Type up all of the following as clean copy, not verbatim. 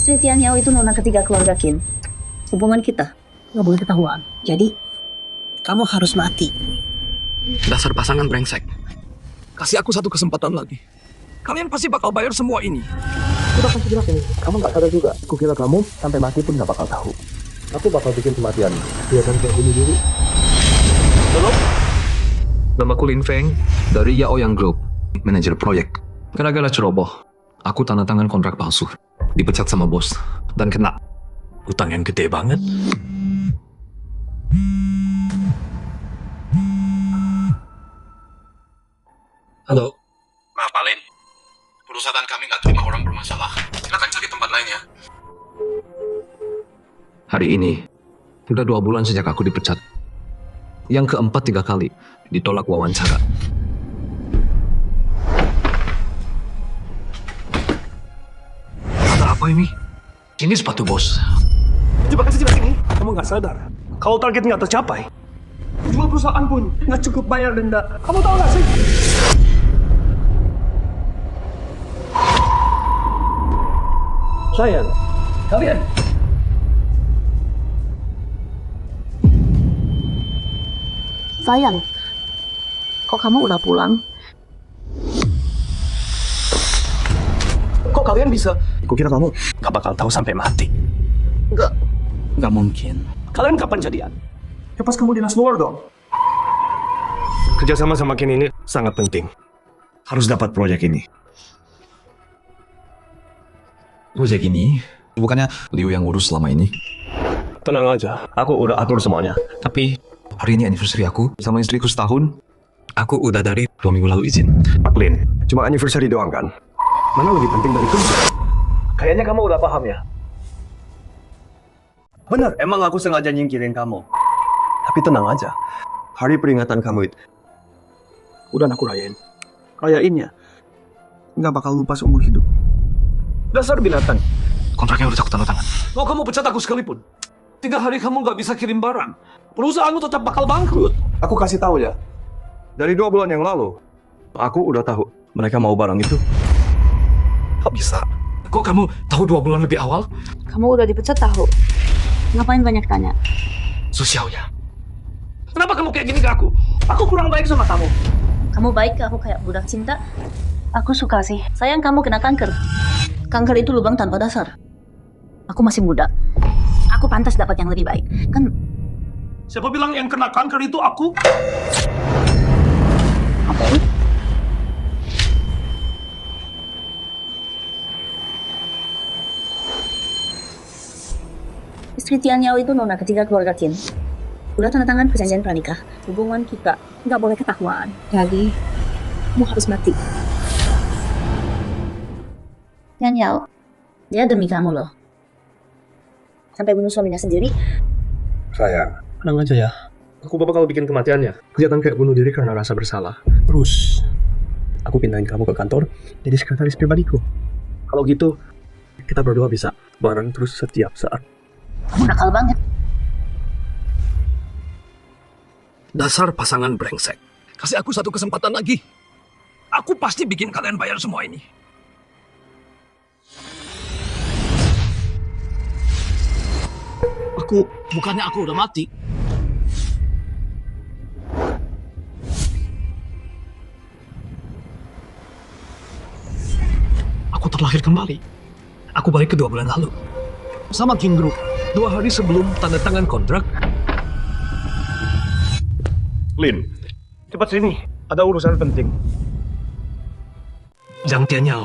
Istri Tian Yao itu nona ketiga keluarga Kim. Hubungan kita nggak boleh ketahuan. Jadi, kamu harus mati. Dasar pasangan brengsek. Kasih aku satu kesempatan lagi. Kalian pasti bakal bayar semua ini. Udah kasih jelas ini. Kamu nggak sadar juga. Aku kira kamu sampai mati pun nggak bakal tahu. Aku bakal bikin kematian. Dia kan kayak bunuh diri. Halo? Namaku Lin Feng dari Yaoyang Group, manajer proyek. Gara-gara ceroboh, aku tanda tangan kontrak palsu. Dipecat sama bos dan kena utang yang gede banget. Halo? Maaf Pak Lin, perusahaan kami nggak terima orang bermasalah. Silakan cari tempat lain ya. Hari ini, udah 2 bulan sejak aku dipecat. Yang keempat 3 kali, ditolak wawancara. Ada apa ini? Ini sepatu bos. Coba kasih jelas ini. Kamu nggak sadar. Kalau target nggak tercapai, jual perusahaan pun nggak cukup bayar denda. Kamu tahu nggak sih? Sayang, kalian. Sayang, kok kamu udah pulang? Kok kalian bisa? Aku kira kamu nggak bakal tahu sampai mati. Nggak mungkin. Kalian kapan jadian? Ya pas kamu dinas luar dong. Kerjasama sama Ken ini sangat penting. Harus dapat proyek ini. Proyek ini, bukannya Liu yang urus selama ini. Tenang aja, aku udah atur semuanya. Tapi hari ini anniversary aku sama istriku setahun. Aku udah dari 2 minggu lalu izin. Pak Lin, cuma anniversary doang kan? Mana lebih penting dari kerja? Kayaknya kamu udah paham ya? Benar, emang aku sengaja nyingkirin kamu. Tapi tenang aja, hari peringatan kamu itu udah aku rayain. Rayainnya nggak bakal lupa seumur hidup. Dasar binatang. Kontraknya udah aku tanda tangan. Mau kamu pecat aku sekalipun, 3 hari kamu nggak bisa kirim barang, perusahaanmu tetap bakal bangkrut. Aku kasih tahu ya, dari 2 bulan yang lalu, aku udah tahu mereka mau barang itu. Kok bisa? Kok kamu tahu 2 bulan lebih awal? Kamu udah dipecat tahu. Ngapain banyak tanya? Sosial ya. Kenapa kamu kayak gini ke aku? Aku kurang baik sama kamu. Kamu baik ke aku kayak budak cinta. Aku suka sih. Sayang kamu kena kanker. Kanker itu lubang tanpa dasar. Aku masih muda. Aku pantas dapat yang lebih baik. Kan Siapa bilang yang kena kanker itu aku? apa ini? Istri Tian Yao itu nona ketiga keluarga Kim. Udah tanda tangan perjanjian pranikah. Hubungan kita nggak boleh ketahuan. Jadi, kamu harus mati. Tian Yao, dia demi kamu loh. Sampai bunuh suaminya sendiri. Sayang, tenang aja ya. Aku bakal bikin kematiannya. Kelihatan kayak bunuh diri karena rasa bersalah. Terus, aku pindahin kamu ke kantor jadi sekretaris pribadiku. Kalau gitu, kita berdua bisa bareng terus setiap saat. Kamu nakal banget. Dasar pasangan brengsek. Kasih aku satu kesempatan lagi. Aku pasti bikin kalian bayar semua ini. Bukannya aku udah mati. Aku terlahir kembali. Aku balik ke 2 bulan lalu. Sama King Group. 2 hari sebelum tanda tangan kontrak. Lin, cepat sini. Ada urusan penting. Zhang Tianyao.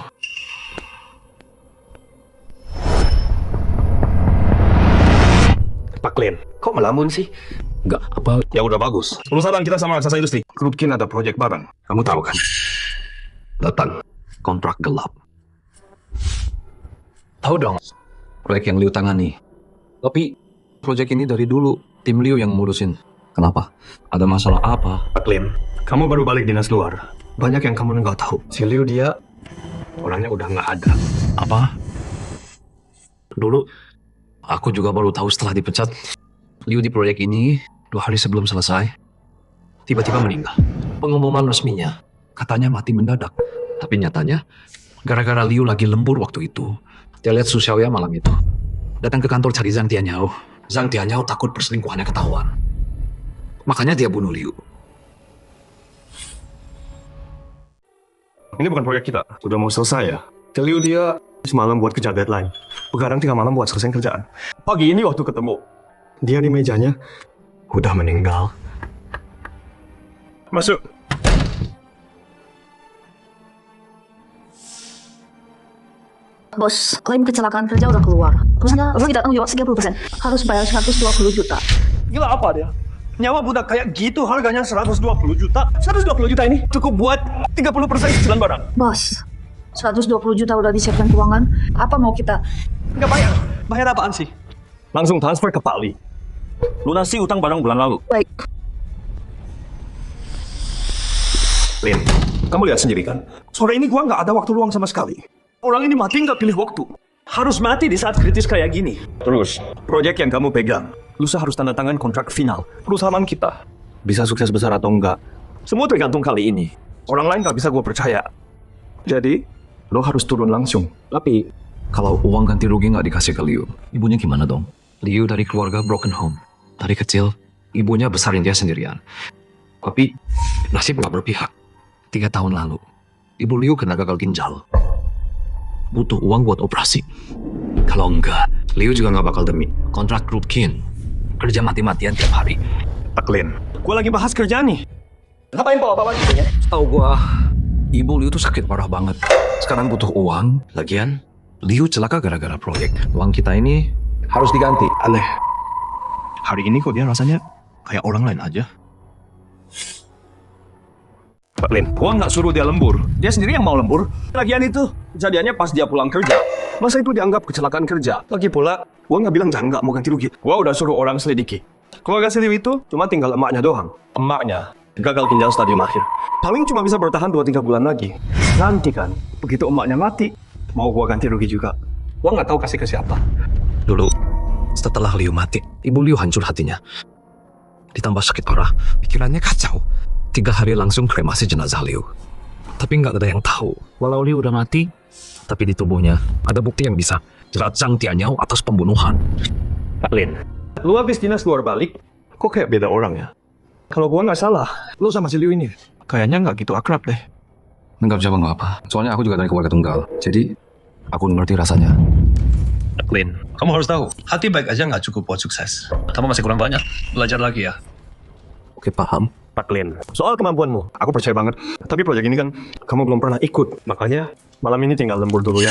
Pak Lin, kok melamun sih? Enggak, apa? Ya udah bagus. Perusahaan kita sama raksasa industri. Grup Kin ada proyek bareng. Kamu tahu kan? Datang. Kontrak gelap. Tahu dong, proyek yang Liu tangani. Tapi, proyek ini dari dulu, tim Liu yang ngurusin. Kenapa? Ada masalah apa? Pak Lin, kamu baru balik dinas luar. Banyak yang kamu nggak tahu. Si Liu dia, orangnya udah nggak ada. Apa? Dulu, aku juga baru tahu setelah dipecat. Liu di proyek ini 2 hari sebelum selesai, tiba-tiba meninggal. Pengumuman resminya, katanya mati mendadak. Tapi nyatanya, gara-gara Liu lagi lembur waktu itu, Dia lihat Su Xiaoya malam itu. Datang ke kantor cari Zhang Tianyao. Zhang Tianyao takut perselingkuhannya ketahuan. Makanya dia bunuh Liu. Ini bukan proyek kita. Udah mau selesai ya. Liu dia semalam buat kejar deadline. Begadang 3 malam buat selesai kerjaan. Pagi ini waktu ketemu, dia di mejanya udah meninggal. Masuk. Bos, klaim kecelakaan kerja udah keluar. Terusnya tidak tanggung jawab 30%. Harus bayar 120 juta. Gila apa dia? Nyawa budak kayak gitu harganya 120 juta. 120 juta ini cukup buat 30% cicilan barang. Bos, 120 juta udah disiapkan keuangan. Apa mau kita? Nggak bayar. Bayar apaan sih? Langsung transfer ke Pak Li. Lunasi utang barang bulan lalu. Baik. Lin, kamu lihat sendiri kan? Sore ini gua nggak ada waktu luang sama sekali. Orang ini mati nggak pilih waktu. Harus mati di saat kritis kayak gini. Terus, proyek yang kamu pegang, lusa harus tanda tangan kontrak final. Perusahaan kita bisa sukses besar atau enggak, semua tergantung kali ini. Orang lain nggak bisa gua percaya. Jadi, lo harus turun langsung. Tapi, Kalau uang ganti rugi nggak dikasih ke Liu, ibunya gimana dong? Liu dari keluarga broken home. Dari kecil, ibunya besarin dia sendirian. Tapi, nasib nggak berpihak. 3 tahun lalu, ibu Liu kena gagal ginjal. Butuh uang buat operasi. Kalau enggak, Liu juga nggak bakal demi kontrak grup Kin. Kerja mati-matian tiap hari. Pak Lin, gua lagi bahas kerjaan nih. Ngapain bawa-bawa gitu ya? Tahu gua, ibu Liu tuh sakit parah banget. Sekarang butuh uang. Lagian, Liu celaka gara-gara proyek. Uang kita ini harus diganti. Aneh. Hari ini kok dia rasanya kayak orang lain aja. Pak Lin, gua nggak suruh dia lembur. Dia sendiri yang mau lembur. Lagian itu, kejadiannya pas dia pulang kerja. Masa itu dianggap kecelakaan kerja? Lagi pula, gua nggak bilang jangan nggak mau ganti rugi. Gua udah suruh orang selidiki. Keluarga si Liu itu cuma tinggal emaknya doang. Emaknya gagal ginjal stadium akhir. Paling cuma bisa bertahan 2-3 bulan lagi. Nanti kan, begitu emaknya mati, mau gua ganti rugi juga. Gua nggak tahu kasih ke siapa. Dulu, setelah Liu mati, ibu Liu hancur hatinya. Ditambah sakit parah, pikirannya kacau. 3 hari langsung kremasi jenazah Liu. Tapi nggak ada yang tahu, walau Liu udah mati, tapi di tubuhnya ada bukti yang bisa jerat Zhang Tianyao atas pembunuhan. Pak Lin, lu habis dinas luar balik, kok kayak beda orang ya? Kalau gua nggak salah, lu sama si Liu ini kayaknya nggak gitu akrab deh. Nggak bisa nggak apa. Soalnya aku juga dari keluarga tunggal, jadi aku ngerti rasanya. Lin, kamu harus tahu, hati baik aja nggak cukup buat sukses. Kamu masih kurang banyak, belajar lagi ya. Oke, paham. Pak Lin, soal kemampuanmu, aku percaya banget. Tapi proyek ini kan, kamu belum pernah ikut. Makanya, malam ini tinggal lembur dulu ya.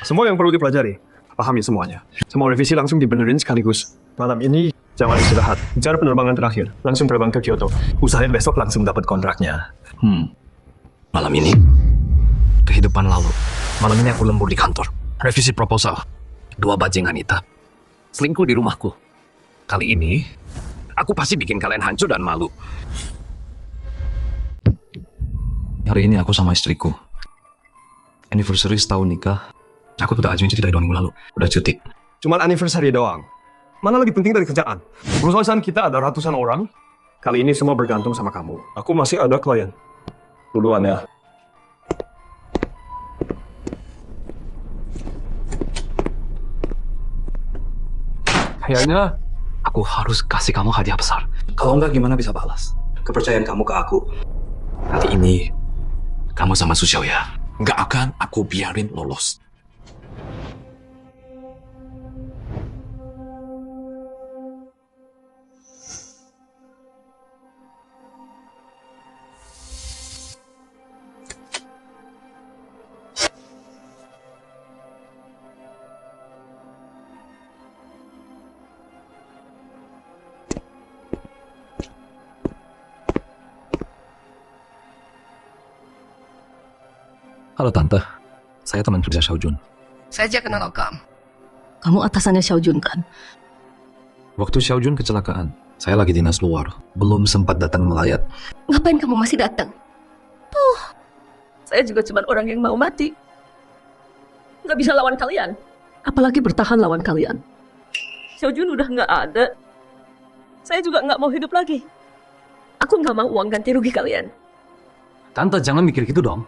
Semua yang perlu dipelajari, pahami semuanya. Semua revisi langsung dibenerin sekaligus. Malam ini, jangan istirahat. Bicara penerbangan terakhir, langsung terbang ke Kyoto. Usahain besok langsung dapat kontraknya. Malam ini, kehidupan lalu. Malam ini aku lembur di kantor. Revisi proposal. 2 bajingan Anita. Selingkuh di rumahku. Kali ini, aku pasti bikin kalian hancur dan malu. Hari ini aku sama istriku. Anniversary setahun nikah. Aku udah ajuin cuti dari 2 minggu lalu. Udah cuti. Cuman anniversary doang. Mana lebih penting dari kerjaan? Perusahaan kita ada ratusan orang. Kali ini semua bergantung sama kamu. Aku masih ada klien. Duluan ya. Kayaknya aku harus kasih kamu hadiah besar. Kalau enggak gimana bisa balas kepercayaan kamu ke aku? Kali ini kamu sama Su Xiaoya nggak akan aku biarin lolos. Halo Tante, saya teman kerja Xiaojun. Saya aja kenal kamu. Kamu atasannya Xiaojun kan? Waktu Xiaojun kecelakaan, saya lagi dinas luar, belum sempat datang melayat. Ngapain kamu masih datang? Tuh, saya juga cuma orang yang mau mati. Nggak bisa lawan kalian. Apalagi bertahan lawan kalian. Xiaojun udah nggak ada. Saya juga nggak mau hidup lagi. Aku nggak mau uang ganti rugi kalian. Tante jangan mikir gitu dong.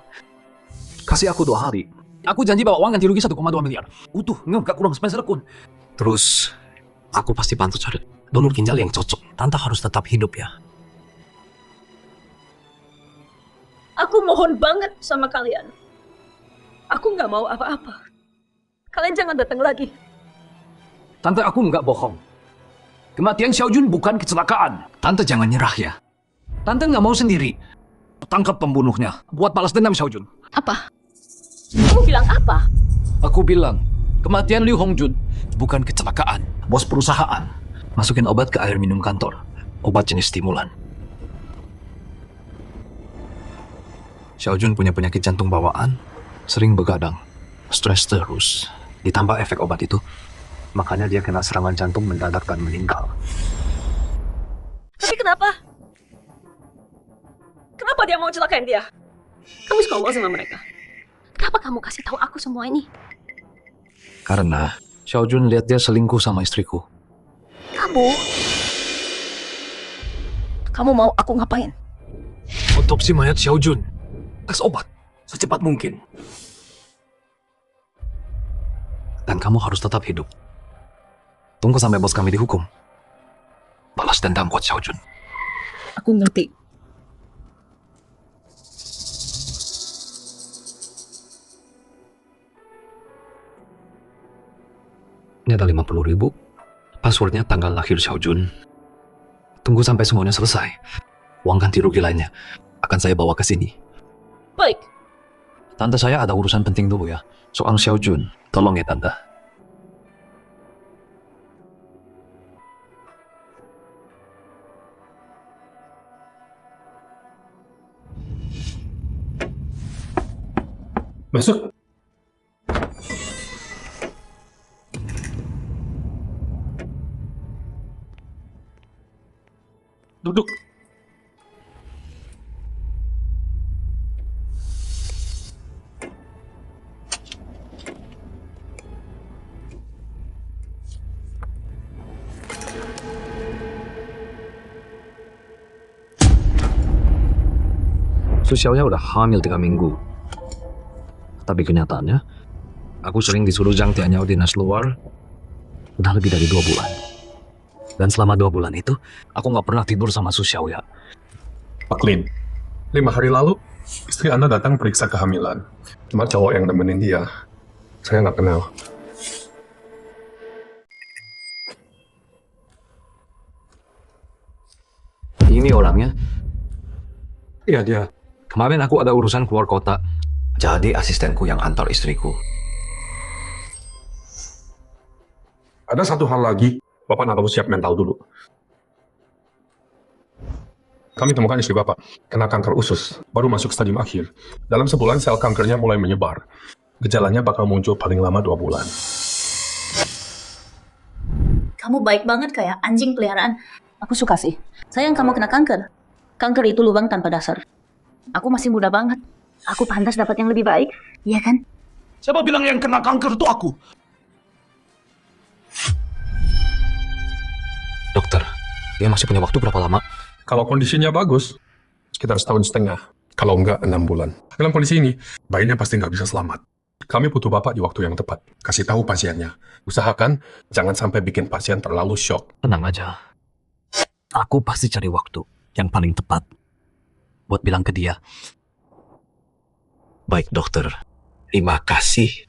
Kasih aku 2 hari. Aku janji bawa uang ganti rugi 1,2 miliar. Utuh, nggak kurang sepeser pun. Terus, aku pasti bantu cari donor ginjal yang cocok. Tante harus tetap hidup ya. Aku mohon banget sama kalian. Aku nggak mau apa-apa. Kalian jangan datang lagi. Tante, aku nggak bohong. Kematian Xiaojun bukan kecelakaan. Tante jangan nyerah ya. Tante nggak mau sendiri. Tangkap pembunuhnya. Buat balas dendam Xiaojun. Apa? Kamu bilang apa? Aku bilang, kematian Liu Hongjun bukan kecelakaan. Bos perusahaan, masukin obat ke air minum kantor. Obat jenis stimulan. Xiaojun punya penyakit jantung bawaan, sering begadang, stres terus. Ditambah efek obat itu, makanya dia kena serangan jantung mendadak dan meninggal. Tapi kenapa? Kenapa dia mau celakain dia? Kamu sekongkol sama mereka. Kenapa kamu kasih tahu aku semua ini? Karena Xiaojun lihat dia selingkuh sama istriku. Kamu mau aku ngapain? Otopsi mayat Xiaojun. Tes obat secepat mungkin. Dan kamu harus tetap hidup. Tunggu sampai bos kami dihukum. Balas dendam buat Xiaojun. Aku ngerti. Ini ada 50.000. Passwordnya tanggal lahir Xiaojun. Tunggu sampai semuanya selesai. Uang ganti rugi lainnya akan saya bawa ke sini. Baik. Tante, saya ada urusan penting dulu ya. Soal Xiaojun. Tolong ya, Tante. Masuk. Duduk. Su Xiaoya udah hamil 3 minggu. Tapi kenyataannya, aku sering disuruh Zhang Tianyao dinas luar udah lebih dari 2 bulan. Dan selama 2 bulan itu, aku nggak pernah tidur sama Su Xiaoya. Pak Lin, 5 hari lalu, istri Anda datang periksa kehamilan. Cuma cowok yang nemenin dia. Saya nggak kenal. Ini orangnya. Iya, dia. Kemarin aku ada urusan keluar kota. Jadi asistenku yang antar istriku. Ada satu hal lagi, Bapak harus siap mental dulu. Kami temukan istri Bapak, kena kanker usus, baru masuk stadium akhir. Dalam sebulan sel kankernya mulai menyebar. Gejalanya bakal muncul paling lama 2 bulan. Kamu baik banget kayak anjing peliharaan. Aku suka sih. Sayang kamu kena kanker. Kanker itu lubang tanpa dasar. Aku masih muda banget. Aku pantas dapat yang lebih baik. Iya kan? Siapa bilang yang kena kanker itu aku? Dokter, dia masih punya waktu berapa lama? Kalau kondisinya bagus, sekitar 1,5 tahun. Kalau enggak, 6 bulan. Dalam kondisi ini, bayinya pasti nggak bisa selamat. Kami butuh Bapak di waktu yang tepat. Kasih tahu pasiennya. Usahakan jangan sampai bikin pasien terlalu shock. Tenang aja. Aku pasti cari waktu yang paling tepat buat bilang ke dia. Baik, dokter. Terima kasih.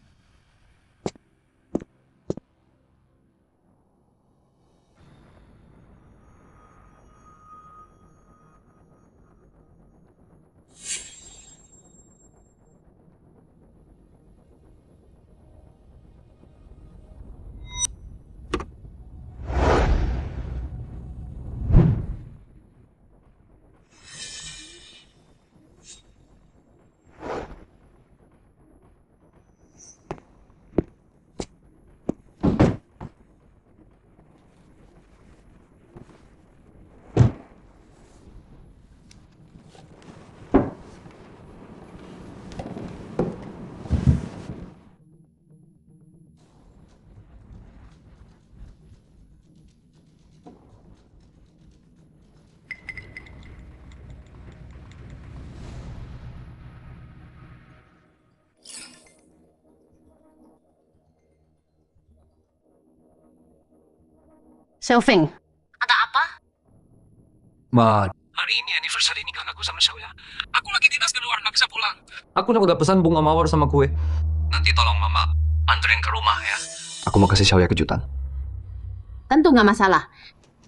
Xiaofeng, Ada apa? Ma, Hari ini anniversary nikahan aku sama Xiaoya. Aku lagi dinas di luar, nggak bisa pulang. aku udah pesan bunga mawar sama kue. Nanti tolong mama anterin ke rumah ya. Aku mau kasih Xiaoya kejutan. tentu nggak masalah.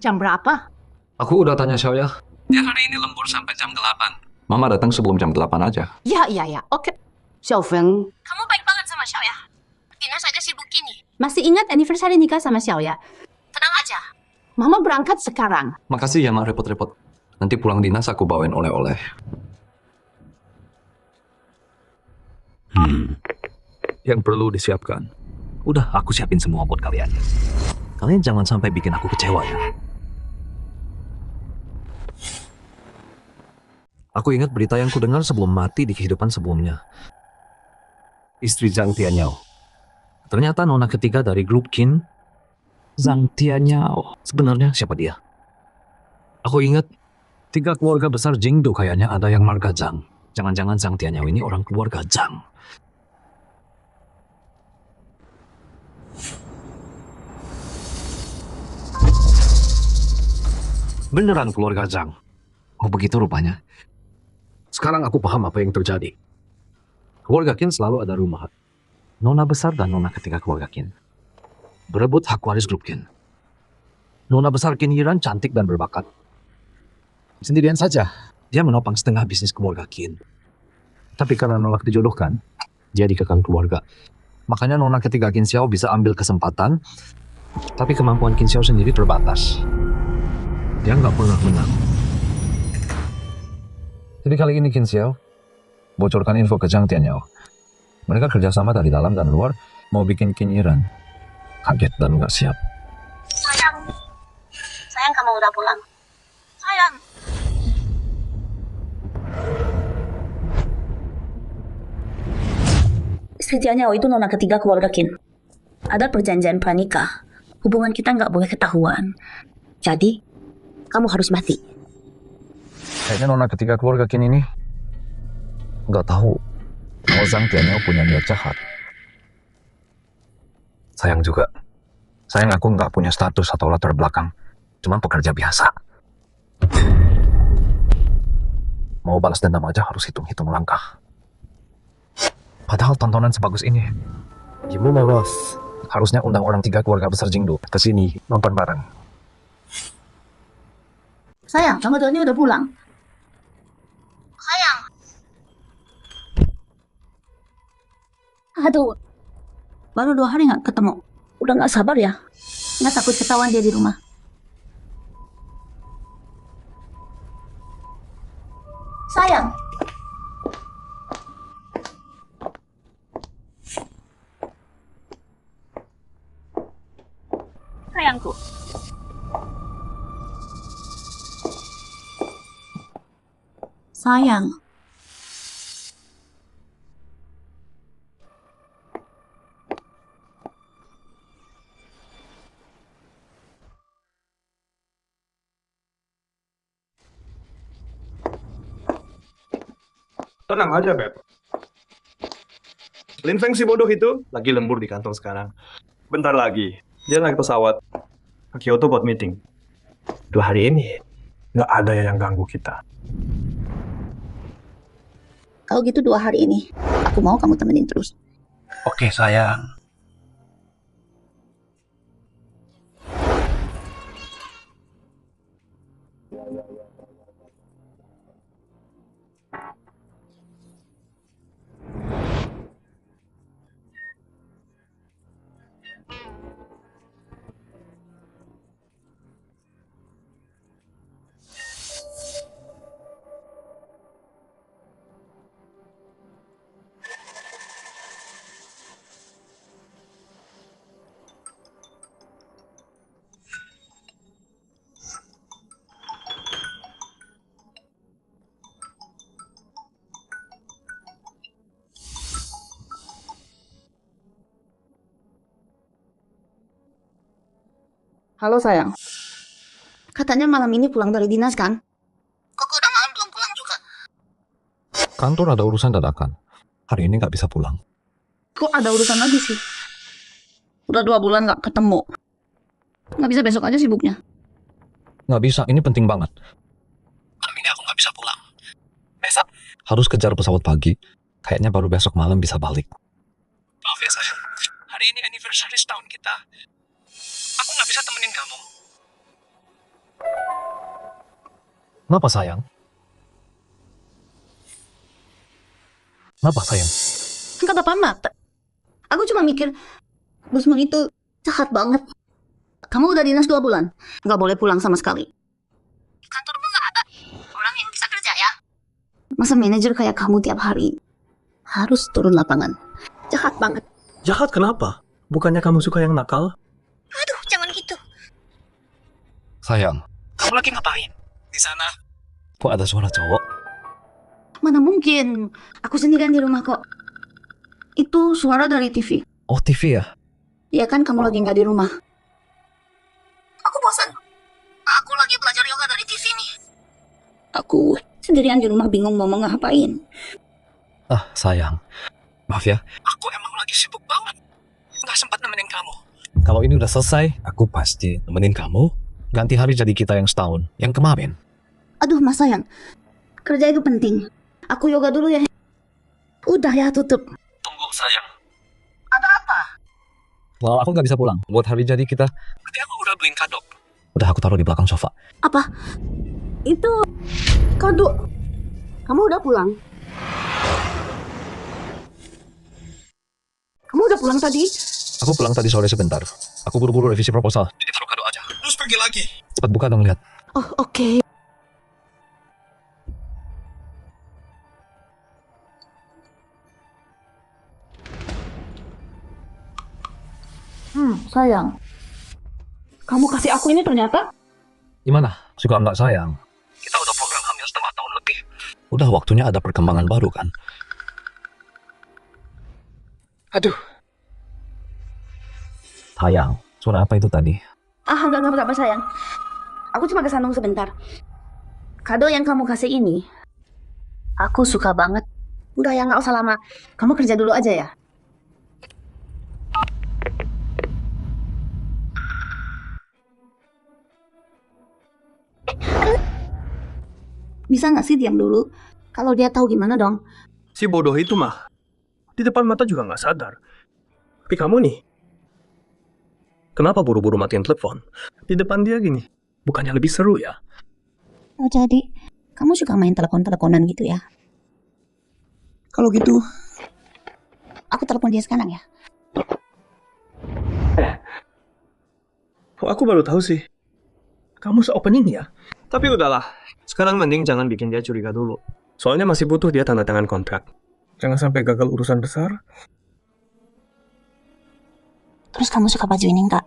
Jam berapa? Aku udah tanya Xiaoya. Ya hari ini lembur sampai jam 8. Mama datang sebelum jam 8 aja. Ya, oke. Xiaofeng, Kamu baik banget sama Xiaoya. Tina saja sibuk kini. masih ingat anniversary nikah sama Xiaoya? Tenang aja. Mama berangkat sekarang. Makasih ya, Ma, repot-repot. Nanti pulang dinas aku bawain oleh-oleh. Yang perlu disiapkan. Udah aku siapin semua buat kalian. Kalian jangan sampai bikin aku kecewa ya. Aku ingat berita yang kudengar sebelum mati di kehidupan sebelumnya. Istri Zhang Tianyao. Ternyata nona ketiga dari grup Qin, Zhang Tianyao. Sebenarnya siapa dia? Aku ingat 3 keluarga besar Jingdo kayaknya ada yang marga Zhang. Jangan-jangan Zhang Tianyao ini orang keluarga Zhang. Beneran keluarga Zhang. Oh begitu rupanya. Sekarang aku paham apa yang terjadi. Keluarga Qin selalu ada rumah. Nona besar dan nona ketiga keluarga Qin berebut hak waris grup Qin. Nona besar Qin Yiran cantik dan berbakat. Sendirian saja, dia menopang setengah bisnis keluarga Qin. Tapi karena nolak dijodohkan, dia dikekang keluarga. Makanya nona ketiga Qin Xiao bisa ambil kesempatan, tapi kemampuan Qin Xiao sendiri terbatas. Dia nggak pernah menang. Jadi kali ini Qin Xiao bocorkan info ke Zhang Tianyao. Mereka kerjasama dari dalam dan luar mau bikin Qin Yiran kaget dan nggak siap. Sayang kamu udah pulang. Sayang. Istri Tianyao itu nona ketiga keluarga Qin. Ada perjanjian pranikah. Hubungan kita nggak boleh ketahuan. Jadi, kamu harus mati. Kayaknya nona ketiga keluarga Qin ini nggak tahu kalau Zhang Tianyao punya niat jahat. Sayang juga. Sayang aku nggak punya status atau latar belakang. Cuma pekerja biasa. Mau balas dendam aja harus hitung-hitung langkah. Padahal tontonan sebagus ini. Gimana, Bos? Harusnya undang orang 3 keluarga besar Jingdo ke sini nonton bareng. Sayang, kamu tadi udah pulang. Sayang. Aduh, baru 2 hari nggak ketemu. Udah nggak sabar ya? Nggak takut ketahuan dia di rumah. Sayang. Sayangku. Sayang. Tenang aja, Beb. Lin Feng si bodoh itu lagi lembur di kantor sekarang. Bentar lagi, dia naik pesawat ke Kyoto buat meeting. 2 hari ini, nggak ada yang ganggu kita. Kalau gitu 2 hari ini, aku mau kamu temenin terus. Oke, sayang. Halo sayang. Katanya malam ini pulang dari dinas kan? Kok udah malam belum pulang juga? Kantor ada urusan dadakan. Hari ini nggak bisa pulang. Kok ada urusan lagi sih? Udah 2 bulan nggak ketemu. Nggak bisa besok aja sibuknya. Nggak bisa, ini penting banget. Malam ini aku nggak bisa pulang. Besok? Harus kejar pesawat pagi. Kayaknya baru besok malam bisa balik. Maaf ya sayang. Hari ini anniversary setahun kita. Aku nggak bisa temenin kamu. Kenapa sayang? Kenapa sayang? Nggak apa-apa, Mak. Aku cuma mikir, Gusman itu jahat banget. Kamu udah dinas 2 bulan. Nggak boleh pulang sama sekali. Kantormu nggak ada orang yang bisa kerja ya? Masa manajer kayak kamu tiap hari harus turun lapangan? Jahat banget. Jahat kenapa? Bukannya kamu suka yang nakal? Aduh, jangan gitu. Sayang, Kamu lagi ngapain? Di sana. kok ada suara cowok? Mana mungkin. Aku sendirian di rumah kok. Itu suara dari TV. Oh, TV ya? Ya kan kamu lagi nggak di rumah. Aku bosan. Aku lagi belajar yoga dari TV nih. Aku sendirian di rumah bingung mau ngapain. Ah, sayang. Maaf ya, Aku emang lagi sibuk banget. Nggak sempat nemenin kamu. kalau ini udah selesai, aku pasti nemenin kamu. Ganti hari jadi kita yang setahun. Yang kemarin. Aduh, Mas sayang. Kerja itu penting. Aku yoga dulu ya. Udah ya, tutup. Tunggu sayang. Ada apa? Kalau aku nggak bisa pulang, buat hari jadi kita, Berarti aku udah beliin kado. udah aku taruh di belakang sofa. Apa? Itu kado. Kamu udah pulang? Kamu udah pulang tadi? Aku pulang tadi sore sebentar. Aku buru-buru revisi proposal. Jadi taruh kado aja. Terus pergi lagi. Cepat buka dong, lihat. Oh, oke. Sayang. Kamu kasih aku ini ternyata? Gimana? Suka nggak sayang? Kita udah program hamil setengah tahun lebih. Udah waktunya ada perkembangan baru kan? Aduh, Sayang, suara apa itu tadi? Ah, enggak apa-apa sayang. Aku cuma kesandung sebentar. Kado yang kamu kasih ini, aku suka banget. Udah ya, nggak usah lama. Kamu kerja dulu aja ya. Bisa nggak sih diam dulu? Kalau dia tahu gimana dong? si bodoh itu mah. Di depan mata juga nggak sadar. Tapi kamu nih, kenapa buru-buru matiin telepon? Di depan dia gini, bukannya lebih seru ya? Oh, jadi kamu suka main telepon-teleponan gitu ya? Kalau gitu, aku telepon dia sekarang ya. Oh, aku baru tahu sih. Kamu se-opening ya? Tapi udahlah, sekarang mending jangan bikin dia curiga dulu. Soalnya masih butuh dia tanda tangan kontrak. Jangan sampai gagal urusan besar. Terus kamu suka baju ini enggak?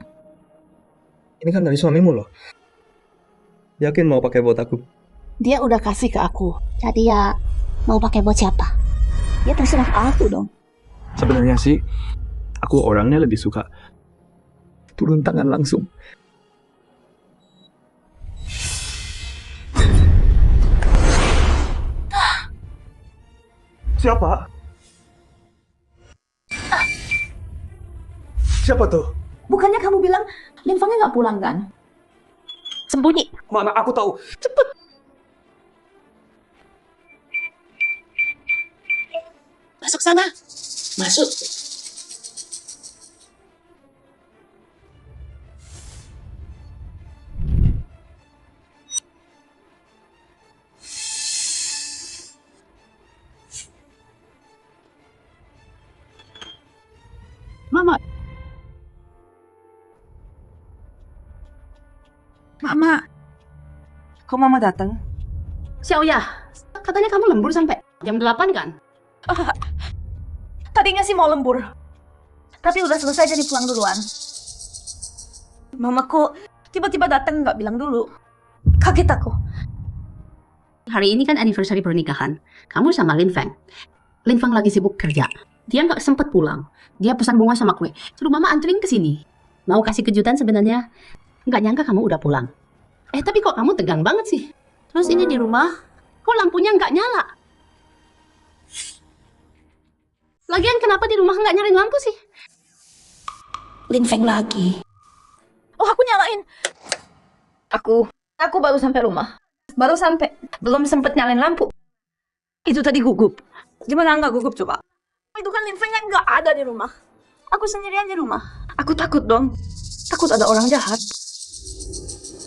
Ini kan dari suamimu loh. Yakin mau pakai buat aku? Dia udah kasih ke aku. Jadi ya, mau pakai buat siapa? Ya terserah aku dong. Sebenarnya sih, aku orangnya lebih suka turun tangan langsung. Siapa? Siapa tuh? Bukannya kamu bilang Linfangnya nggak pulang kan? Sembunyi. Mana aku tahu. Cepet. Masuk sana. Masuk. Mama. Mama. Kok Mama datang? Xiaoya, katanya kamu lembur sampai jam 8 kan? Tadinya sih mau lembur. Tapi udah selesai jadi pulang duluan. Mamaku tiba-tiba datang nggak bilang dulu. Kaget aku. Hari ini kan anniversary pernikahan. Kamu sama Lin Feng. Lin Feng lagi sibuk kerja. Dia nggak sempet pulang. Dia pesan bunga sama kue. Suruh mama anterin ke sini. Mau kasih kejutan sebenarnya. Nggak nyangka kamu udah pulang. Tapi kok kamu tegang banget sih? Terus ini di rumah, kok lampunya nggak nyala? Lagian kenapa di rumah nggak nyalain lampu sih? Lin Feng lagi. Oh, aku nyalain. Aku baru sampai rumah. Baru sampai. Belum sempet nyalain lampu. Itu tadi gugup. Gimana nggak gugup coba? Itu kan Linfeng kan nggak ada di rumah. Aku sendirian di rumah. Aku takut dong. Takut ada orang jahat.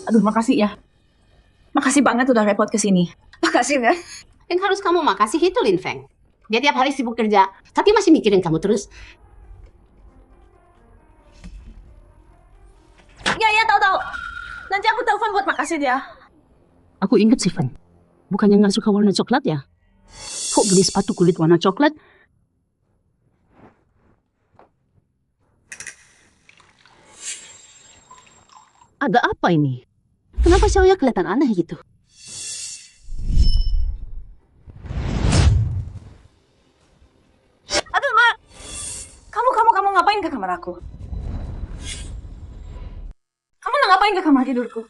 Aduh, makasih ya. Makasih banget udah repot kesini. Makasih ya. Yang harus kamu makasih itu Lin Feng. Dia tiap hari sibuk kerja, tapi masih mikirin kamu terus. Ya, tahu. Nanti aku telepon buat makasih dia. Aku inget sih Feng. Bukannya nggak suka warna coklat ya? Kok beli sepatu kulit warna coklat? Ada apa ini? Kenapa Xiaoya kelihatan aneh gitu? Aduh, Ma. Kamu ngapain ke kamar aku? Kamu ngapain ke kamar tidurku?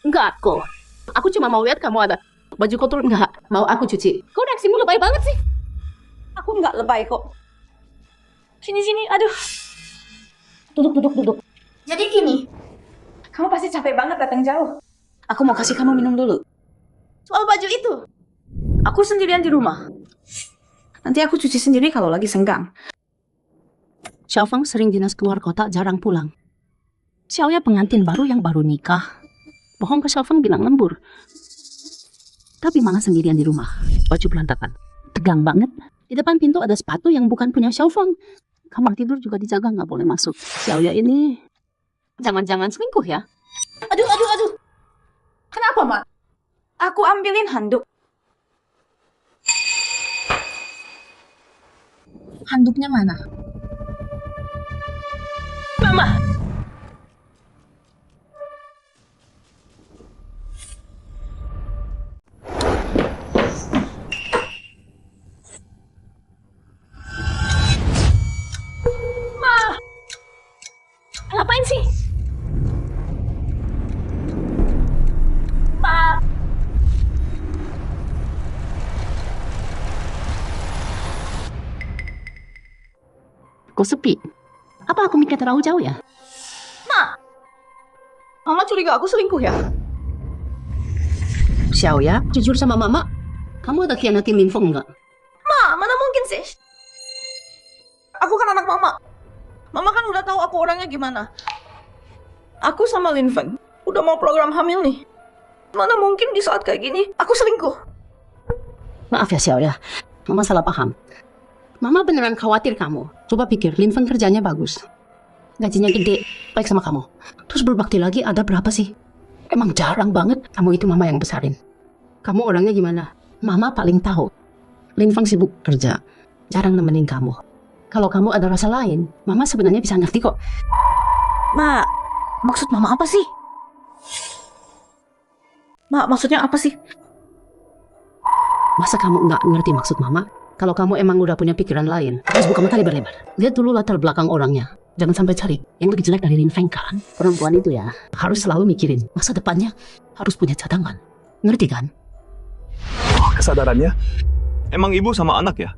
Enggak kok. Aku cuma mau lihat kamu ada baju kotor enggak mau aku cuci. Kok reaksimu lebay banget sih? Aku nggak lebay kok. Sini, aduh. Duduk. Jadi gini, kamu pasti capek banget datang jauh. Aku mau kasih kamu minum dulu. Soal baju itu, aku sendirian di rumah. Nanti aku cuci sendiri kalau lagi senggang. Xiaofeng sering dinas keluar kota, jarang pulang. Xiaoya pengantin baru yang baru nikah. Bohong ke Xiaofeng bilang lembur. Tapi malah sendirian di rumah. Baju berantakan. Tegang banget. Di depan pintu ada sepatu yang bukan punya Xiaofeng. Kamar tidur juga dijaga, nggak boleh masuk. Xiaoya ini jangan-jangan selingkuh ya? Aduh. Kenapa, Ma? Aku ambilin handuk. Handuknya mana? Mama! Ngapain sih? Ma! Kok sepi? Apa aku mikir terlalu jauh ya? Ma! Mama curiga aku selingkuh ya? Xiaoya, jujur sama mama. Kamu ada khianatin Lin Feng nggak? Ma, mana mungkin sih? Aku kan anak mama. Mama kan udah tahu aku orangnya gimana. Aku sama Lin Feng udah mau program hamil nih. Mana mungkin di saat kayak gini aku selingkuh? Maaf ya Xiaoya, mama salah paham. Mama beneran khawatir kamu. Coba pikir, Lin Feng kerjanya bagus. Gajinya gede, baik sama kamu. Terus berbakti lagi ada berapa sih? Emang jarang banget kamu itu mama yang besarin. Kamu orangnya gimana? Mama paling tahu. Lin Feng sibuk kerja, jarang nemenin kamu. Kalau kamu ada rasa lain, mama sebenarnya bisa ngerti kok. Ma, maksud mama apa sih? Ma, maksudnya apa sih? Masa kamu nggak ngerti maksud mama? Kalau kamu emang udah punya pikiran lain, harus buka mata lebar-lebar. Lihat dulu latar belakang orangnya. Jangan sampai cari yang lebih jelek dari Lin Feng kan. Perempuan itu ya, harus selalu mikirin masa depannya, harus punya cadangan. Ngerti kan? Kesadarannya, emang ibu sama anak ya?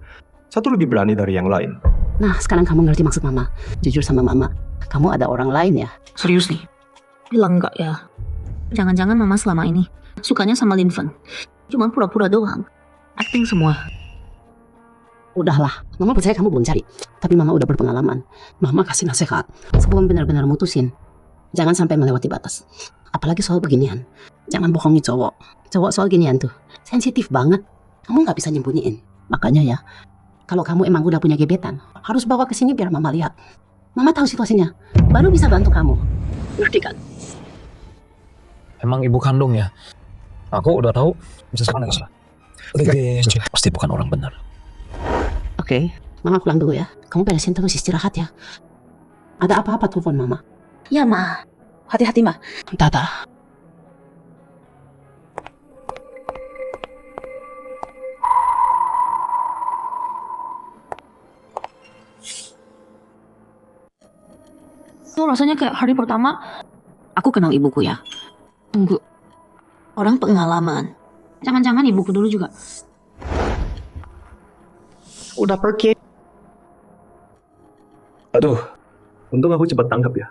Satu lebih berani dari yang lain. Nah, sekarang kamu ngerti maksud mama. Jujur sama mama, kamu ada orang lain ya? Serius nih? Bilang enggak ya? Jangan-jangan mama selama ini sukanya sama Lin Feng. Cuma pura-pura doang. Acting semua. Udahlah, mama percaya kamu belum cari. Tapi mama udah berpengalaman. Mama kasih nasihat sebelum benar-benar mutusin. Jangan sampai melewati batas. Apalagi soal beginian. Jangan bohongi cowok. Cowok soal ginian tuh sensitif banget. Kamu nggak bisa nyembunyiin. Makanya ya, kalau kamu emang udah punya gebetan, harus bawa ke sini biar mama lihat. Mama tahu situasinya, baru bisa bantu kamu. Ngerti kan? Emang ibu kandung ya? Aku udah tahu, bisa sekarang nggak salah. Pasti bukan orang benar. Oke, mama pulang dulu ya. Kamu beresin terus istirahat ya. Ada apa-apa telepon mama. Ya, Ma. Hati-hati, Ma. Dadah. Itu rasanya kayak hari pertama aku kenal ibuku ya. Tunggu. Orang pengalaman. Jangan-jangan ibuku dulu juga. Udah pergi. Aduh, untung aku cepat tanggap ya.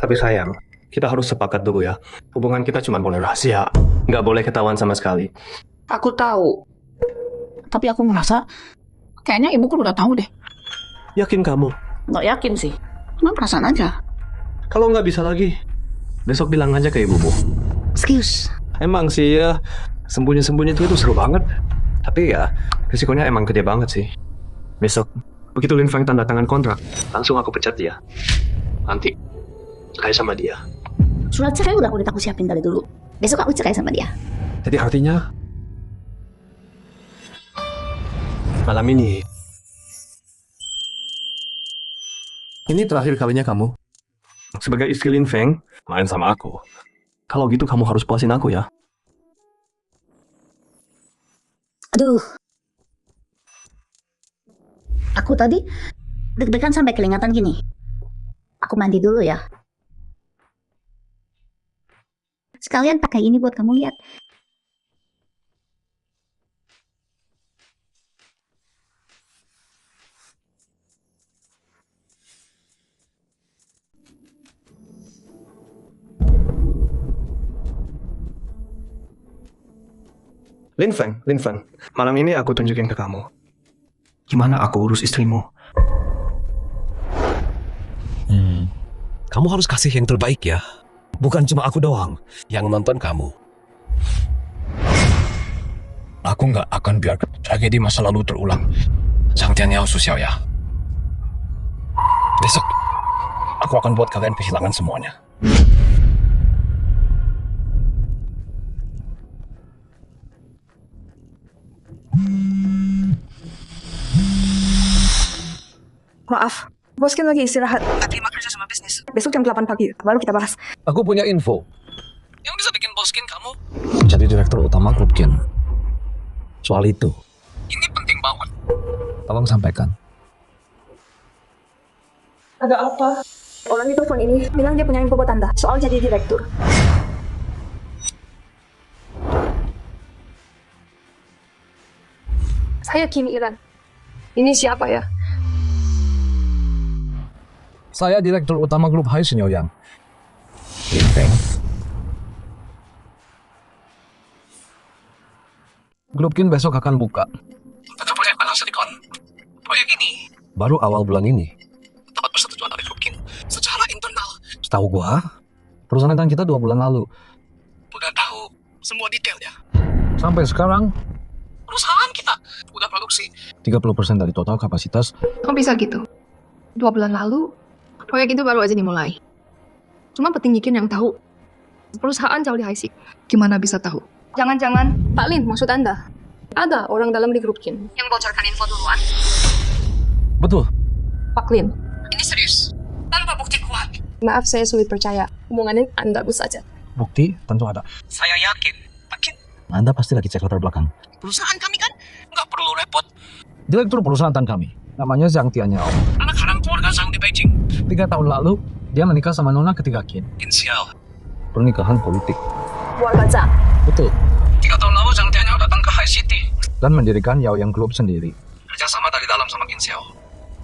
Tapi sayang, kita harus sepakat dulu ya. Hubungan kita cuma boleh rahasia. Nggak boleh ketahuan sama sekali. Aku tahu. Tapi aku ngerasa kayaknya ibuku udah tahu deh. Yakin kamu? Nggak yakin sih. Cuma perasaan aja. Kalau nggak bisa lagi, besok bilang aja ke ibumu. Excuse. Emang sih ya, sembunyi-sembunyi itu seru banget. Tapi ya, risikonya emang gede banget sih. Besok, begitu Lin Feng tanda tangan kontrak, langsung aku pecat dia. Nanti, cerai sama dia. Surat cerai udah aku siapin dari dulu. Besok aku cerai sama dia. Jadi artinya, malam ini terakhir kalinya kamu sebagai istri Lin Feng main sama aku. Kalau gitu kamu harus puasin aku ya. Aduh. Aku tadi deg-degan sampai kelihatan gini. Aku mandi dulu ya. Sekalian pakai ini buat kamu lihat. Lin Feng, malam ini aku tunjukin ke kamu gimana aku urus istrimu. Kamu harus kasih yang terbaik ya. Bukan cuma aku doang yang nonton kamu. Aku nggak akan biarkan tragedi masa lalu terulang. Sangtiannya Susya ya. Besok, aku akan buat kalian kehilangan semuanya. Maaf, bos kan lagi istirahat. Terima kerja sama bisnis. Besok jam 8 pagi, baru kita bahas. Aku punya info. Yang bisa bikin boskin kamu jadi direktur utama grup Kin. Soal itu. Ini penting banget. Tolong sampaikan. Ada apa? Orang di telepon ini bilang dia punya info buat Anda soal jadi direktur. Saya Kim Iran. Ini siapa ya? Saya direktur utama grup Hai Sinyoyang. Lin Feng. Grup Kin besok akan buka. Ada proyek baru Silicon. Proyek ini Baru awal bulan ini. dapat persetujuan dari grup Kin secara internal. Setahu gua, perusahaan kita 2 bulan lalu. Udah tahu semua detailnya. Sampai sekarang, Perusahaan kita udah produksi. 30% dari total kapasitas. Kok bisa gitu? 2 bulan lalu, proyek itu baru aja dimulai. Cuma petinggi yang tahu. Perusahaan jauh di high-sec. Gimana bisa tahu? Jangan-jangan Pak Lin maksud Anda? Ada orang dalam di grup Kin yang bocorkan info duluan. Betul. Pak Lin, ini serius. Tanpa bukti kuat. Maaf, saya sulit percaya. Hubungannya Anda bagus saja. Bukti tentu ada. Saya yakin, Pak Kin, Anda pasti lagi cek latar belakang. perusahaan kami kan nggak perlu repot. Direktur perusahaan kami, namanya Zhang Tianyao. Anak haram keluarga Zhang di Beijing. 3 tahun lalu, dia menikah sama Nona ketiga Kin. Inisial. Pernikahan politik. Keluarga Zhang. Betul. 3 tahun lalu Zhang Tianyao datang ke High City. Dan mendirikan Yaoyang Group sendiri. Kerjasama dari dalam sama Kinsiao.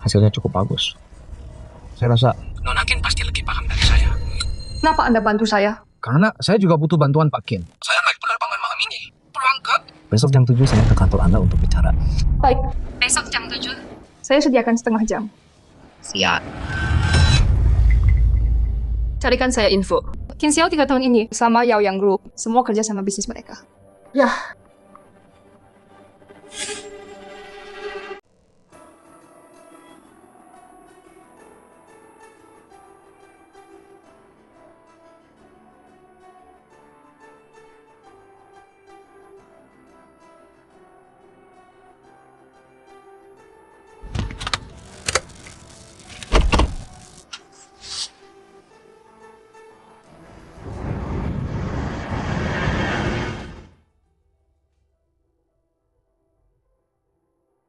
Hasilnya cukup bagus. Saya rasa, Nona Kin pasti lebih paham dari saya. Kenapa Anda bantu saya? karena saya juga butuh bantuan Pak Kin. Saya naik penerbangan malam ini. Berangkat. Besok jam 7 saya ke kantor Anda untuk bicara. Baik, besok jam 7. Saya sediakan setengah jam. Siap. Carikan saya info. Kinsiao 3 tahun ini sama Yaoyang Group. Semua kerja sama bisnis mereka. Ya,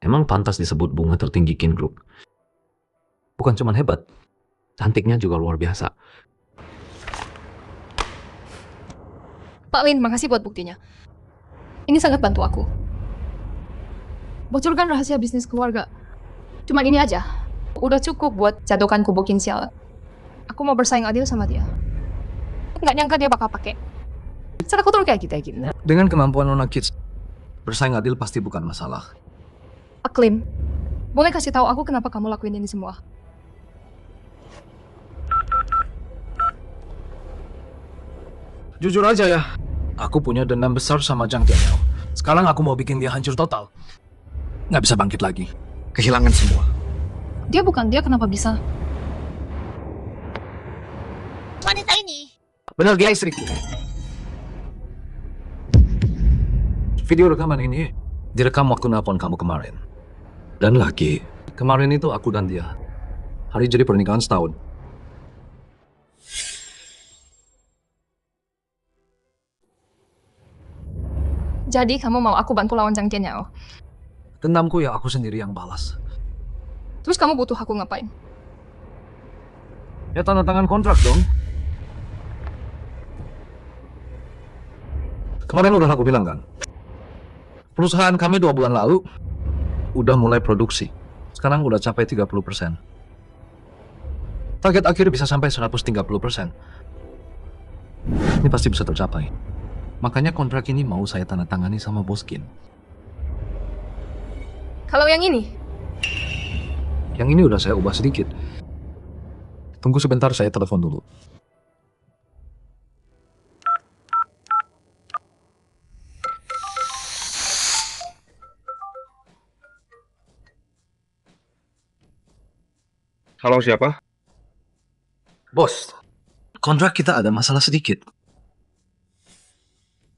Emang pantas disebut bunga tertinggi Kin Group. Bukan cuma hebat, cantiknya juga luar biasa. Pak Lin, makasih buat buktinya. Ini sangat bantu aku. Bocorkan rahasia bisnis keluarga. Cuman ini aja. Udah cukup buat jatuhkan kubu Kinsiao. Aku mau bersaing adil sama dia. Nggak nyangka dia bakal pakai. Cara kotor kayak kita gitu. Dengan kemampuan Nona Kids, bersaing adil pasti bukan masalah. Aklim, boleh kasih tahu aku kenapa kamu lakuin ini semua? Jujur aja ya, aku punya dendam besar sama Zhang Tianyao. Sekarang aku mau bikin dia hancur total. Nggak bisa bangkit lagi. Kehilangan semua. Dia bukan dia, kenapa bisa? Wanita ini. Benar dia istriku. Video rekaman ini direkam waktu nelpon kamu kemarin. Dan lagi, kemarin itu aku dan dia. Hari jadi pernikahan setahun. Jadi kamu mau aku bantu lawan Zhang Tianyao? Dendamku ya aku sendiri yang balas. Terus kamu butuh aku ngapain? Ya tanda tangan kontrak dong. Kemarin udah aku bilang kan, perusahaan kami 2 bulan lalu udah mulai produksi. Sekarang udah capai 30%. Target akhir bisa sampai 130%. Ini pasti bisa tercapai. Makanya kontrak ini mau saya tanda tangani sama Bos Qin. Kalau yang ini? Yang ini udah saya ubah sedikit. Tunggu sebentar, saya telepon dulu. Halo, siapa? Bos, kontrak kita ada masalah sedikit.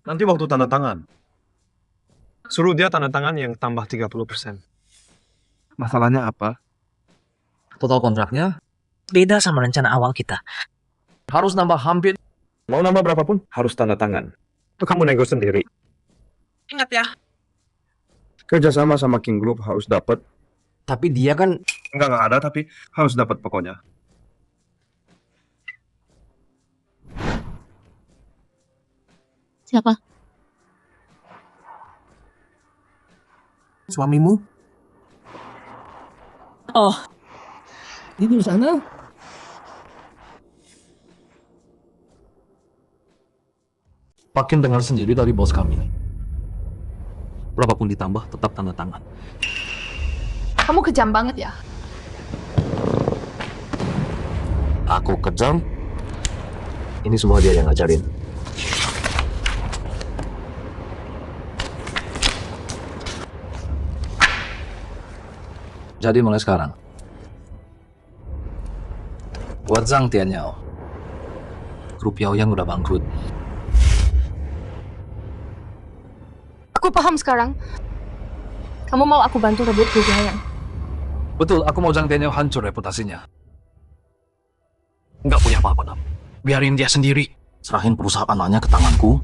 Nanti waktu tanda tangan, suruh dia tanda tangan yang tambah 30%. Masalahnya apa? Total kontraknya Beda sama rencana awal kita. harus nambah hampir. Mau nambah berapapun, harus tanda tangan. Itu kamu nego sendiri. Ingat ya. Kerjasama sama King Group harus dapat. Tapi dia kan... Nggak ada, tapi harus dapat pokoknya. Siapa? Suamimu? Oh. Dia di sana? Pak Qin dengar sendiri dari bos kami. Berapapun ditambah, tetap tanda tangan. Kamu kejam banget ya. Aku kejam. Ini semua dia yang ngajarin. Jadi mulai sekarang, buat Zhang Tianyao, grup Yaoyang udah bangkrut. Aku paham sekarang. Kamu mau aku bantu rebut grup Yaoyang? Betul, aku mau Zhang Tianyao hancur reputasinya. Nggak punya apa-apa, Nam. Biarin dia sendiri. Serahin perusahaan anaknya ke tanganku.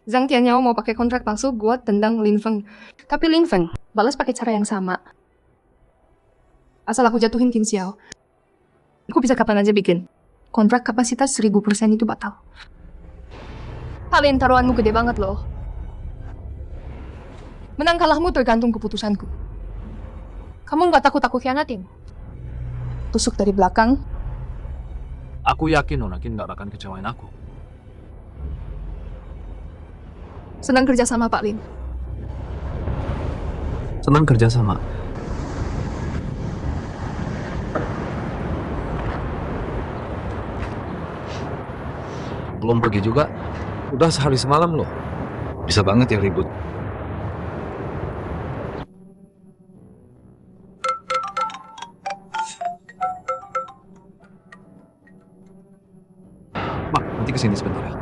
Zhang Tianyao mau pakai kontrak palsu buat tendang Lin Feng. Tapi Lin Feng balas pakai cara yang sama. Asal aku jatuhin Qin Xiao, aku bisa kapan aja bikin. Kontrak kapasitas 1000% itu batal. Paling taruhanmu gede banget loh. Menang kalahmu tergantung keputusanku. Kamu nggak takut aku khianatin? Tusuk dari belakang. Aku yakin Nona Qin nggak akan kecewain aku. Senang kerja sama Pak Lin. Senang kerja sama. Belum pergi juga, udah sehari semalam loh. Bisa banget ya ribut. Mak, nanti kesini sebentar ya.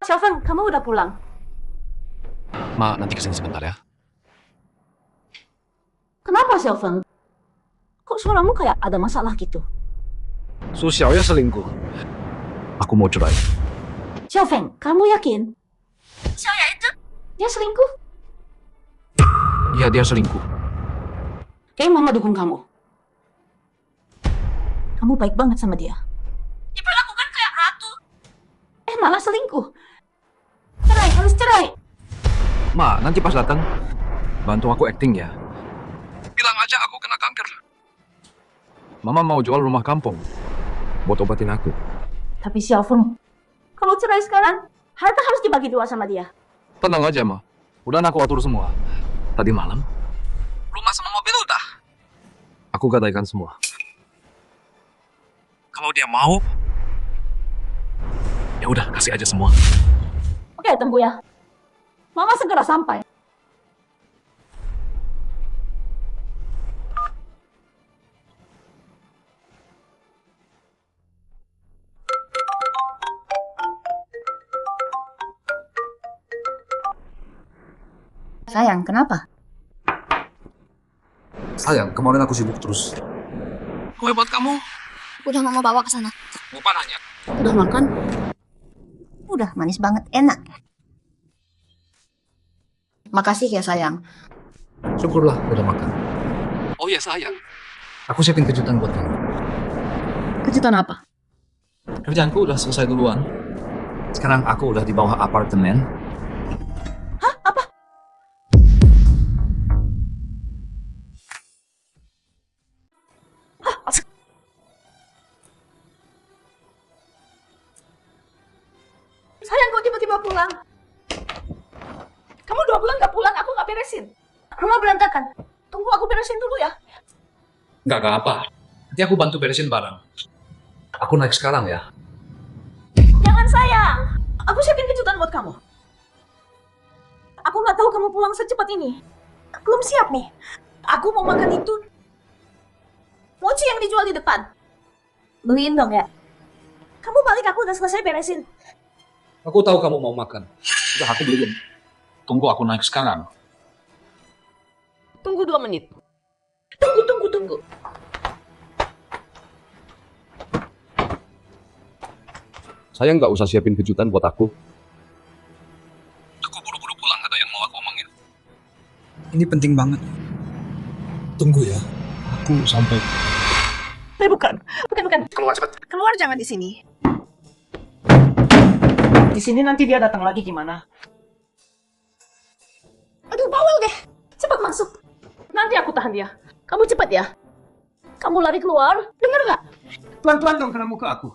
Xiaofeng, kamu udah pulang? Mak, nanti kesini sebentar ya. Kenapa, Xiaofeng? Kok suaramu kayak ada masalah gitu? Su Xiaoya selingkuh. Aku mau cerai. Xiaofeng, kamu yakin? Xiaoya itu? Dia selingkuh? Iya, dia selingkuh. Kayaknya mama dukung kamu. Kamu baik banget sama dia. Diperlakukan kayak ratu. Malah selingkuh. Cerai, harus cerai. Ma, nanti pas datang, bantu aku acting ya. Bila Mama mau jual rumah kampung buat obatin aku. Tapi si Alfon, kalau cerai sekarang, harta harus dibagi dua sama dia. Tenang aja, Ma. Udah aku atur semua. Tadi malam, rumah sama mobil udah. Aku gadaikan semua. Kalau dia mau, ya udah kasih aja semua. Oke, tunggu ya. Mama segera sampai. Sayang, kenapa? Sayang, kemarin aku sibuk terus. Kue buat kamu. Udah mama bawa ke sana. Lupa nanya. Udah makan? Udah, manis banget, enak. Makasih ya sayang. Syukurlah udah makan. Oh iya sayang. Aku siapin kejutan buat kamu. Kejutan apa? Kerjaanku udah selesai duluan. Sekarang aku udah di bawah apartemen. Sayang, kok tiba-tiba pulang? Kamu 2 bulan gak pulang, aku gak beresin. Rumah berantakan. Tunggu aku beresin dulu ya. Gak apa. Nanti aku bantu beresin barang. Aku naik sekarang ya. Jangan sayang. Aku siapin kejutan buat kamu. Aku gak tahu kamu pulang secepat ini. Belum siap nih. Aku mau makan itu. Mochi yang dijual di depan. Beliin dong ya. Kamu balik, aku udah selesai beresin. Aku tahu kamu mau makan. Udah aku beliin. Tunggu aku naik sekarang. Tunggu 2 menit. Tunggu. Saya nggak usah siapin kejutan buat aku. Aku buru-buru pulang, ada yang mau aku omongin. Ini penting banget. Tunggu ya. Aku sampai. Bukan. Keluar cepat. Keluar, jangan di sini. Di sini nanti dia datang lagi gimana? Aduh, bawel deh. Cepat masuk. Nanti aku tahan dia. Kamu cepat ya. Kamu lari keluar. Dengar gak? Pelan-pelan dong kena muka aku.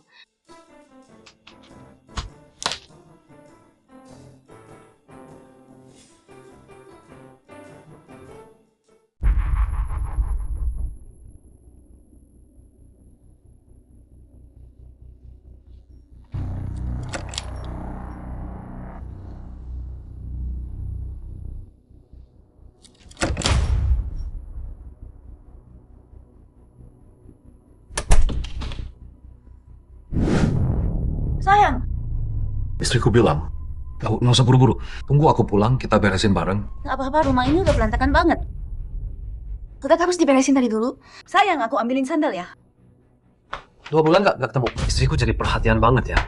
Sayang. Istriku bilang, nggak usah buru-buru. Tunggu aku pulang, kita beresin bareng. Gak apa-apa, rumah ini udah berantakan banget. Tetap harus diberesin tadi dulu. Sayang, aku ambilin sandal ya. 2 bulan nggak ketemu. Istriku jadi perhatian banget ya.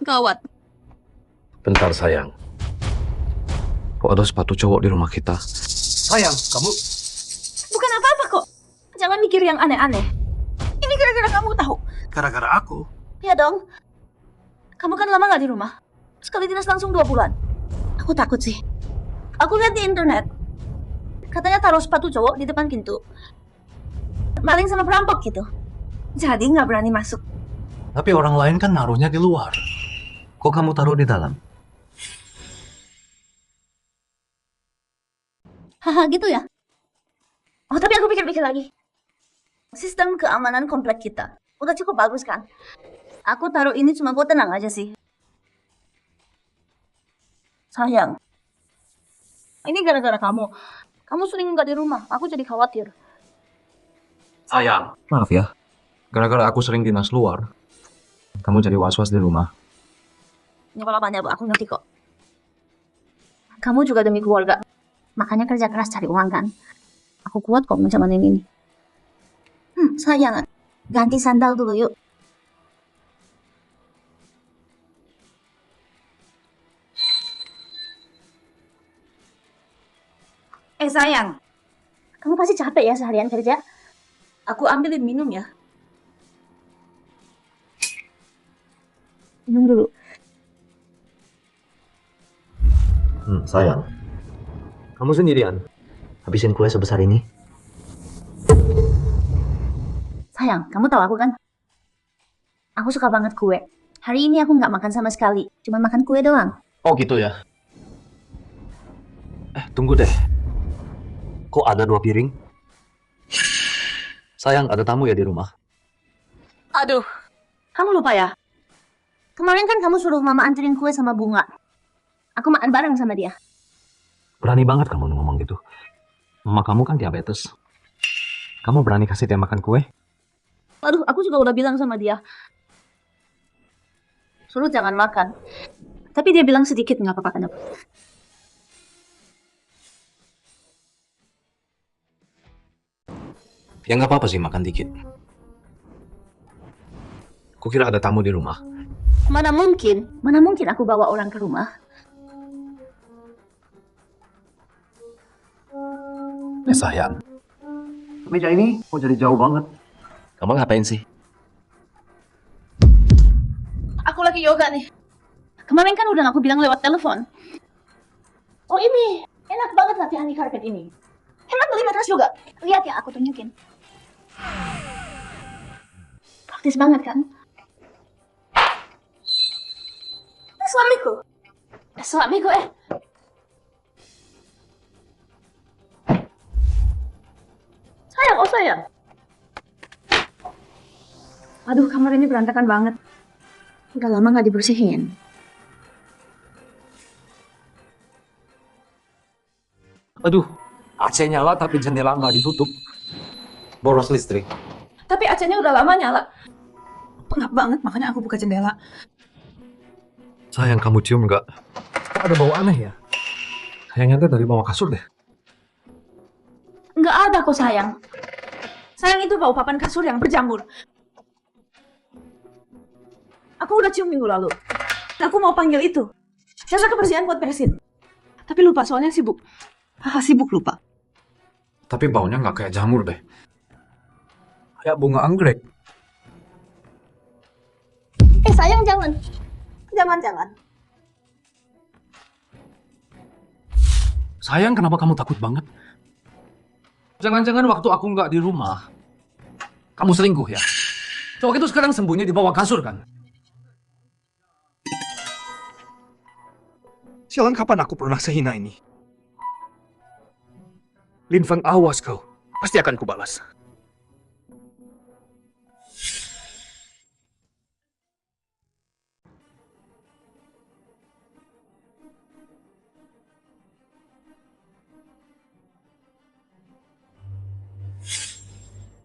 Gawat. Bentar sayang. Kok ada sepatu cowok di rumah kita? Sayang, kamu... Bukan apa-apa kok. Jangan mikir yang aneh-aneh. Ini gara-gara kamu tahu. Gara-gara aku. Ya dong. Kamu kan lama gak di rumah. Sekali dinas langsung 2 bulan. Aku takut sih. Aku lihat di internet. Katanya taruh sepatu cowok di depan pintu. Maling sama perampok gitu. Jadi gak berani masuk. Tapi orang lain kan naruhnya di luar. Kok kamu taruh di dalam? Haha, gitu ya? Oh, tapi aku pikir-pikir lagi. Sistem keamanan komplek kita udah cukup bagus kan? Aku taruh ini cuma buat tenang aja sih. Sayang. Ini gara-gara kamu. Kamu sering nggak di rumah. Aku jadi khawatir. Sayang. Maaf ya. Gara-gara aku sering dinas luar, kamu jadi was-was di rumah. Nggak apa-apa, Bu. Aku ngerti kok. Kamu juga demi keluarga. Makanya kerja keras cari uang kan. Aku kuat kok menjalanin ini. Sayang. Ganti sandal dulu yuk. Sayang. Kamu pasti capek ya seharian kerja. Aku ambilin minum ya. Minum dulu. Sayang. Kamu sendirian? Habisin kue sebesar ini? Sayang, kamu tahu aku kan? Aku suka banget kue. Hari ini aku nggak makan sama sekali. Cuma makan kue doang. Oh gitu ya. Tunggu deh. Kok ada 2 piring? Sayang, ada tamu ya di rumah? Aduh, kamu lupa ya? Kemarin kan kamu suruh mama anterin kue sama bunga. Aku makan bareng sama dia. Berani banget kamu ngomong gitu. Mama kamu kan diabetes. Kamu berani kasih dia makan kue? Aduh, aku juga udah bilang sama dia. Suruh jangan makan. Tapi dia bilang sedikit, nggak apa-apa kenapa. Ya nggak apa-apa sih makan dikit. Kukira ada tamu di rumah. Mana mungkin aku bawa orang ke rumah. Sayang. Meja ini kok jadi jauh banget? Kamu ngapain sih? Aku lagi yoga nih. Kemarin kan udah aku bilang lewat telepon. Oh ini, enak banget latihan di karpet ini. Hemat beli matras juga. Lihat ya, aku tunjukin. Praktis banget kan? Suamiku. Suamiku Sayang, oh sayang. Aduh, kamar ini berantakan banget. Udah lama nggak dibersihin. Aduh, AC nyala tapi jendela nggak ditutup. Boros listrik. Tapi AC-nya udah lama nyala. Pengap banget, makanya aku buka jendela. Sayang, kamu cium nggak? Kok ada bau aneh ya? Kayaknya dari bawah kasur deh. Nggak ada kok sayang. Sayang, itu bau papan kasur yang berjamur. Aku udah cium minggu lalu. Aku mau panggil itu. Jasa kebersihan buat beresin. Tapi lupa, soalnya sibuk. Sibuk lupa. Tapi baunya nggak kayak jamur deh. Kayak bunga anggrek. Sayang, jangan. Jangan. Sayang, kenapa kamu takut banget? Jangan-jangan waktu aku nggak di rumah, kamu selingkuh ya? Cowok itu sekarang sembunyi di bawah kasur kan? Sialan, kapan aku pernah sehina ini? Lin Feng, awas kau. Pasti akan kubalas.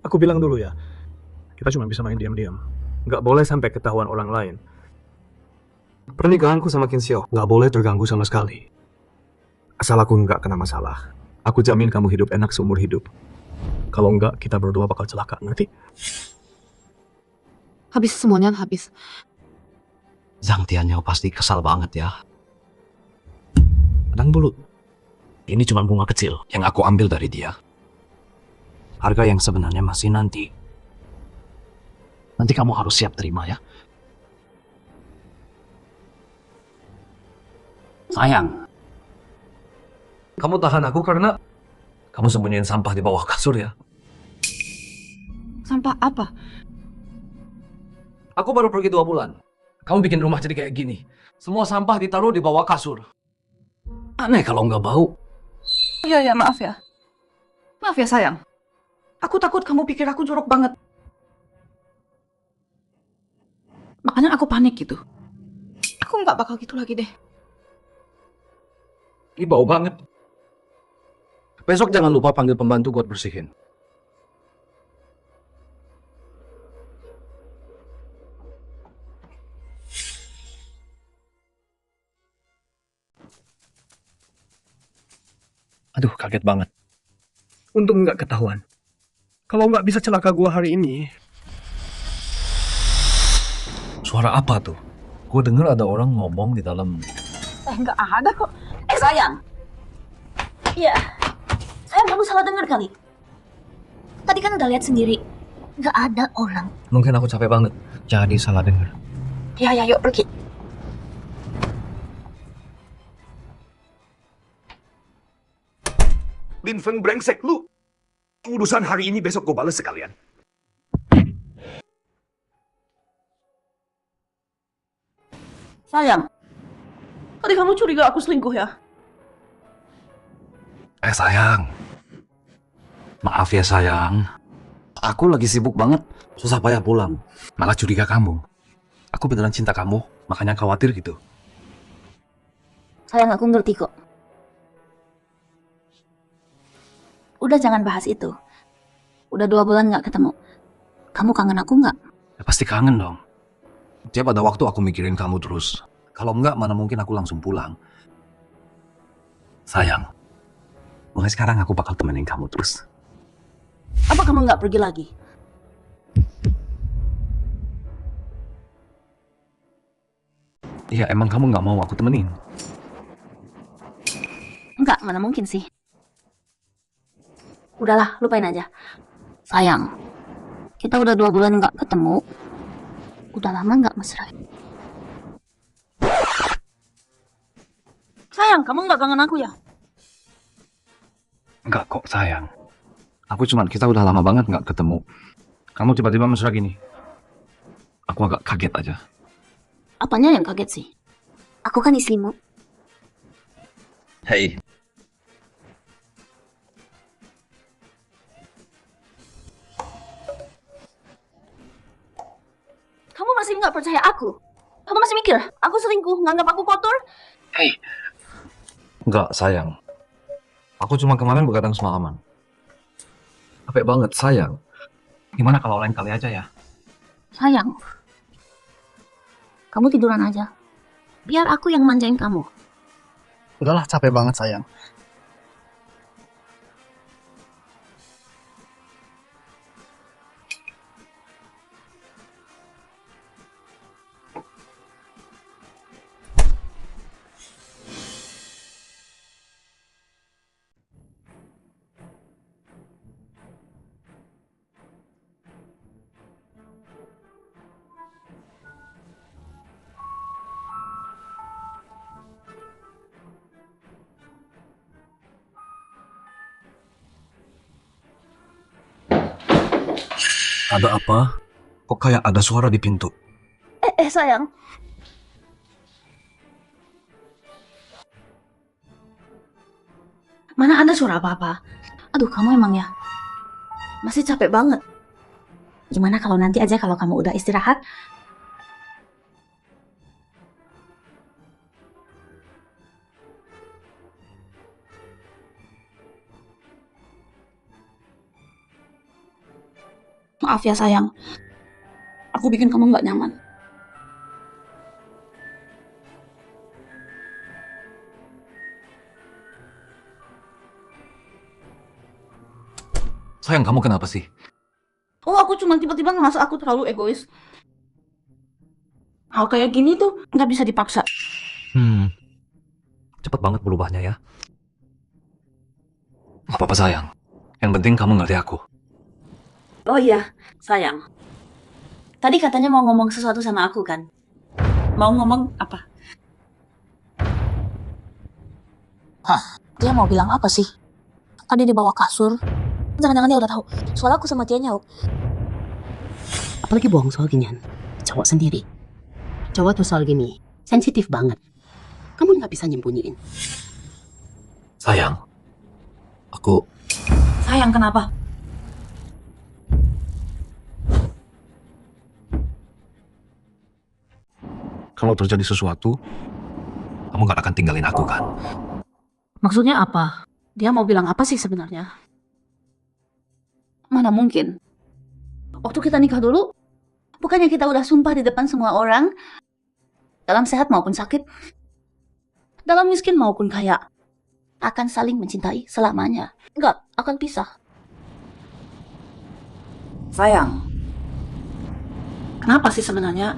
Aku bilang dulu ya, kita cuma bisa main diam-diam. Nggak boleh sampai ketahuan orang lain. Pernikahanku sama Qin Xiao nggak boleh terganggu sama sekali. Asal aku nggak kena masalah, aku jamin kamu hidup enak seumur hidup. Kalau nggak, kita berdua bakal celaka, ngerti? Habis semuanya habis. Zhang Tianyao pasti kesal banget ya. Tenang dulu. Ini cuma bunga kecil yang aku ambil dari dia. Harga yang sebenarnya masih nanti. Nanti kamu harus siap terima ya. Sayang, kamu tahan aku karena kamu sembunyiin sampah di bawah kasur ya. Sampah apa? Aku baru pergi 2 bulan. Kamu bikin rumah jadi kayak gini. Semua sampah ditaruh di bawah kasur. Aneh kalau nggak bau. Iya, maaf ya. Maaf ya, sayang. Aku takut kamu pikir aku jorok banget. Makanya aku panik gitu. Aku nggak bakal gitu lagi deh. Ini bau banget. Besok jangan lupa panggil pembantu buat bersihin. Aduh, kaget banget. Untung nggak ketahuan. Kalau nggak bisa celaka gua hari ini. Suara apa tuh? Gue denger ada orang ngomong di dalam. Nggak ada kok. Sayang. Iya. Sayang, kamu salah dengar kali. Tadi kan udah lihat sendiri. Nggak ada orang. Mungkin aku capek banget. Jadi salah denger. Ya, yuk pergi. Lin Feng, brengsek lu. Urusan hari ini besok gue balas sekalian. Sayang, tadi kamu curiga aku selingkuh ya? Sayang. Maaf ya sayang. Aku lagi sibuk banget. Susah payah pulang. Malah curiga kamu. Aku beneran cinta kamu, makanya khawatir gitu. Sayang, aku ngerti kok. Udah jangan bahas itu. Udah 2 bulan nggak ketemu. Kamu kangen aku nggak? Ya, pasti kangen dong. Tiap ada waktu aku mikirin kamu terus. Kalau enggak, mana mungkin aku langsung pulang. Sayang, mulai sekarang aku bakal temenin kamu terus. Apa kamu nggak pergi lagi? Iya, emang kamu nggak mau aku temenin? Enggak, mana mungkin sih. Udahlah, lupain aja. Sayang, kita udah 2 bulan nggak ketemu. Udah lama nggak mesra. Sayang, kamu nggak kangen aku ya? Enggak kok, sayang. Kita udah lama banget nggak ketemu. Kamu tiba-tiba mesra gini. Aku agak kaget aja. Apanya yang kaget sih? Aku kan istrimu. Hei. Kamu masih nggak percaya aku? Kamu masih mikir aku selingkuh, nganggap aku kotor? Hei. Enggak, sayang. Aku cuma kemarin begadang semalaman. Capek banget, sayang. Gimana kalau lain kali aja ya? Sayang, kamu tiduran aja. Biar aku yang manjain kamu. Udahlah, capek banget sayang. Ada apa? Kok kayak ada suara di pintu? Sayang. Mana ada suara apa-apa? Aduh, kamu emang ya masih capek banget. Gimana kalau nanti aja kalau kamu udah istirahat? Maaf ya sayang, aku bikin kamu nggak nyaman. Sayang, kamu kenapa sih? Oh, aku cuma tiba-tiba ngerasa aku terlalu egois. Hal kayak gini tuh nggak bisa dipaksa. Cepet banget berubahnya ya. Gak apa-apa sayang. Yang penting kamu ngerti aku. Oh iya, sayang. Tadi katanya mau ngomong sesuatu sama aku kan? Mau ngomong apa? Hah, dia mau bilang apa sih? Tadi di bawah kasur. Jangan-jangan dia udah tahu soal aku sama dia nyauk. Apalagi bohong soal ginian. Cowok sendiri. Cowok tuh soal gini sensitif banget. Kamu nggak bisa nyembunyiin. Sayang, aku... Sayang, kenapa? Kalau terjadi sesuatu, kamu gak akan tinggalin aku kan? Maksudnya apa? Dia mau bilang apa sih sebenarnya? Mana mungkin? Waktu kita nikah dulu, bukannya kita udah sumpah di depan semua orang, dalam sehat maupun sakit, dalam miskin maupun kaya, akan saling mencintai selamanya. Enggak, akan pisah. Sayang, kenapa sih sebenarnya?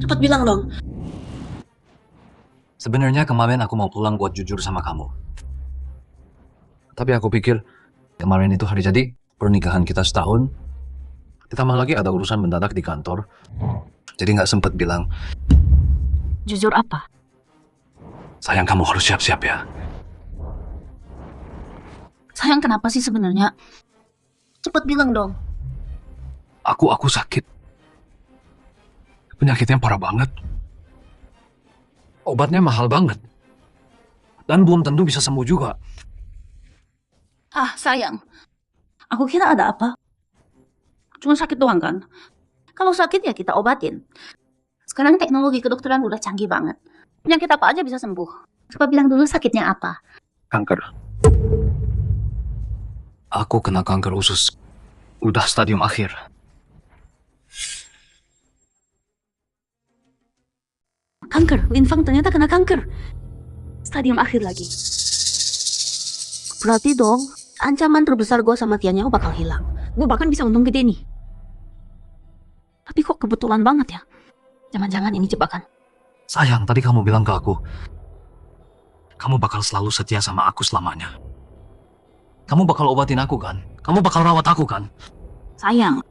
Cepat bilang dong. Sebenarnya kemarin aku mau pulang buat jujur sama kamu. Tapi aku pikir kemarin itu hari jadi pernikahan kita setahun. Ditambah lagi ada urusan mendadak di kantor. Jadi gak sempet bilang. Jujur apa? Sayang, kamu harus siap-siap ya. Sayang, kenapa sih sebenarnya? Cepat bilang dong. Aku sakit. Penyakitnya parah banget. Obatnya mahal banget. Dan belum tentu bisa sembuh juga. Ah, sayang. Aku kira ada apa. Cuma sakit doang kan? Kalau sakit ya kita obatin. Sekarang teknologi kedokteran udah canggih banget. Penyakit apa aja bisa sembuh. Coba bilang dulu sakitnya apa. Kanker. Aku kena kanker usus. Udah stadium akhir. Kanker, Lin Fang ternyata kena kanker. Stadium akhir lagi. Berarti dong, ancaman terbesar gue sama Tianya bakal hilang. Gue bahkan bisa untung gede nih. Tapi kok kebetulan banget ya? Jangan-jangan ini jebakan. Sayang, tadi kamu bilang ke aku, kamu bakal selalu setia sama aku selamanya. Kamu bakal obatin aku kan? Kamu bakal rawat aku kan? Sayang,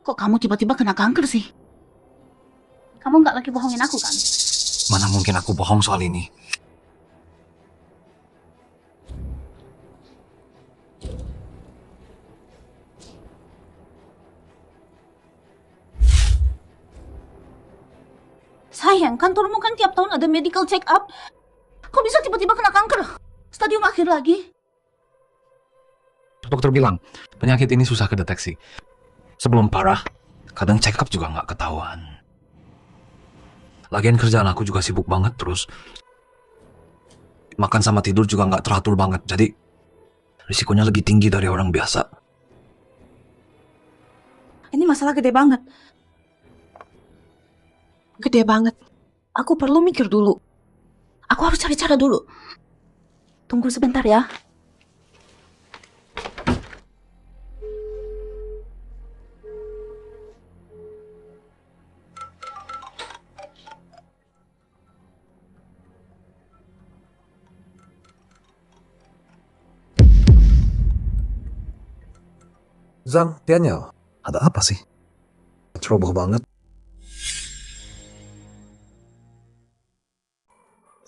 kok kamu tiba-tiba kena kanker sih? Kamu nggak lagi bohongin aku kan? Mana mungkin aku bohong soal ini? Sayang, kantormu kan tiap tahun ada medical check up. Kok bisa tiba-tiba kena kanker? Stadium akhir lagi. Dokter bilang, penyakit ini susah kedeteksi. Sebelum parah, kadang check up juga nggak ketahuan. Lagian kerjaan aku juga sibuk banget terus. Makan sama tidur juga nggak teratur banget, jadi risikonya lebih tinggi dari orang biasa. Ini masalah gede banget. Gede banget. Aku perlu mikir dulu. Aku harus cari cara dulu. Tunggu sebentar ya. Zhang, Tianya, ada apa sih? Ceroboh banget.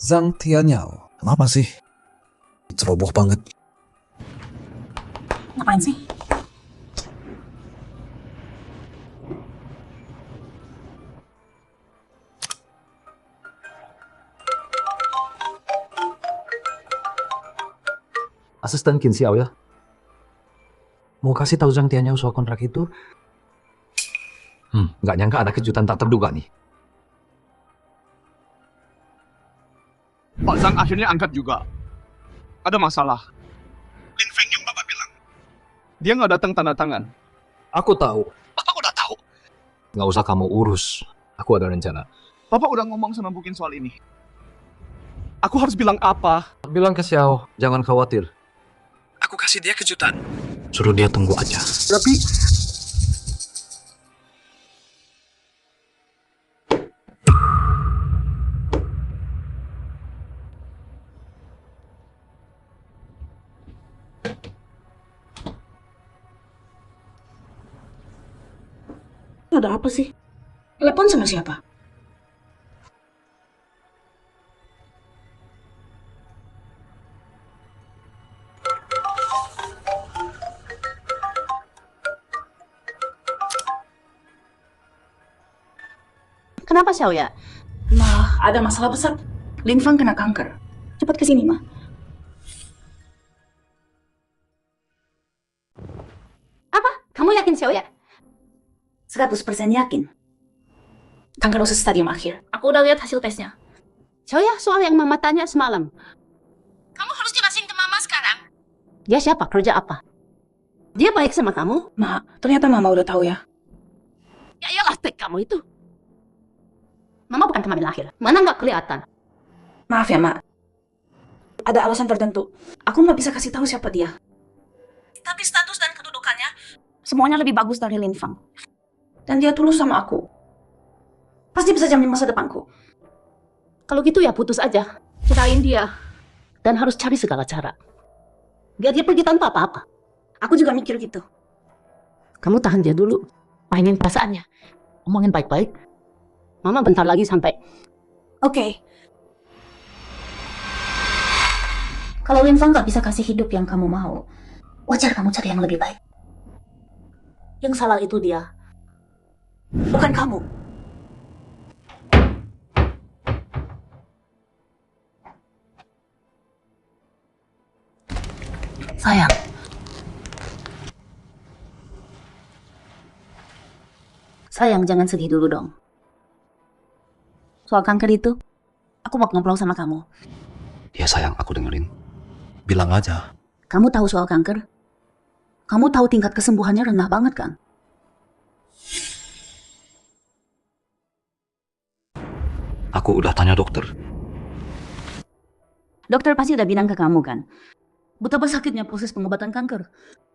Zhang Tianyao, kenapa sih? Ceroboh banget. Ngapain sih? Asisten Qin Xiao ya? Mau kasih tahu Zhang Tianyao soal kontrak itu? Nggak nyangka ada kejutan tak terduga nih. Pak Zhang akhirnya angkat juga. Ada masalah. Lin Feng yang Bapak bilang. Dia nggak datang tanda tangan. Aku tahu. Bapak udah tahu. Nggak usah kamu urus. Aku ada rencana. Bapak udah ngomong sama Bukin soal ini. Aku harus bilang apa? Bilang ke Xiao, jangan khawatir. Aku kasih dia kejutan. Suruh dia tunggu aja. Tapi... Ada apa sih? Telepon sama siapa? Kenapa Xiao ya? Ma, ada masalah besar. Lin Fang kena kanker. Cepat kesini, Ma. Apa? Kamu yakin Xiao ya? 100% yakin. Kanker usus stadium akhir. Aku udah lihat hasil tesnya. Xiao ya, soal yang mama tanya semalam. Kamu harus jelasin ke Mama sekarang. Dia siapa? Kerja apa? Dia baik sama kamu? Ma, ternyata Mama udah tahu ya. Ya iyalah, tek kamu itu. Mama bukan kemarin lahir. Mana nggak kelihatan? Maaf ya, Ma. Ada alasan tertentu. Aku nggak bisa kasih tahu siapa dia. Tapi status dan kedudukannya semuanya lebih bagus dari Lin Fang. Dan dia tulus sama aku. Pasti bisa jamin masa depanku. Kalau gitu ya putus aja. Cerain dia. Dan harus cari segala cara. Biar dia pergi tanpa apa-apa. Aku juga mikir gitu. Kamu tahan dia dulu. Mainin perasaannya. Omongin baik-baik. Mama bentar lagi sampai. Oke. Kalau Lin Fang nggak bisa kasih hidup yang kamu mau, wajar kamu cari yang lebih baik. Yang salah itu dia. Bukan kamu. Sayang. Sayang, jangan sedih dulu dong. Soal kanker itu, aku mau ngobrol sama kamu. Ya sayang, aku dengerin. Bilang aja. Kamu tahu soal kanker? Kamu tahu tingkat kesembuhannya rendah banget kan? Aku udah tanya dokter. Dokter pasti udah bilang ke kamu kan? Betapa sakitnya proses pengobatan kanker.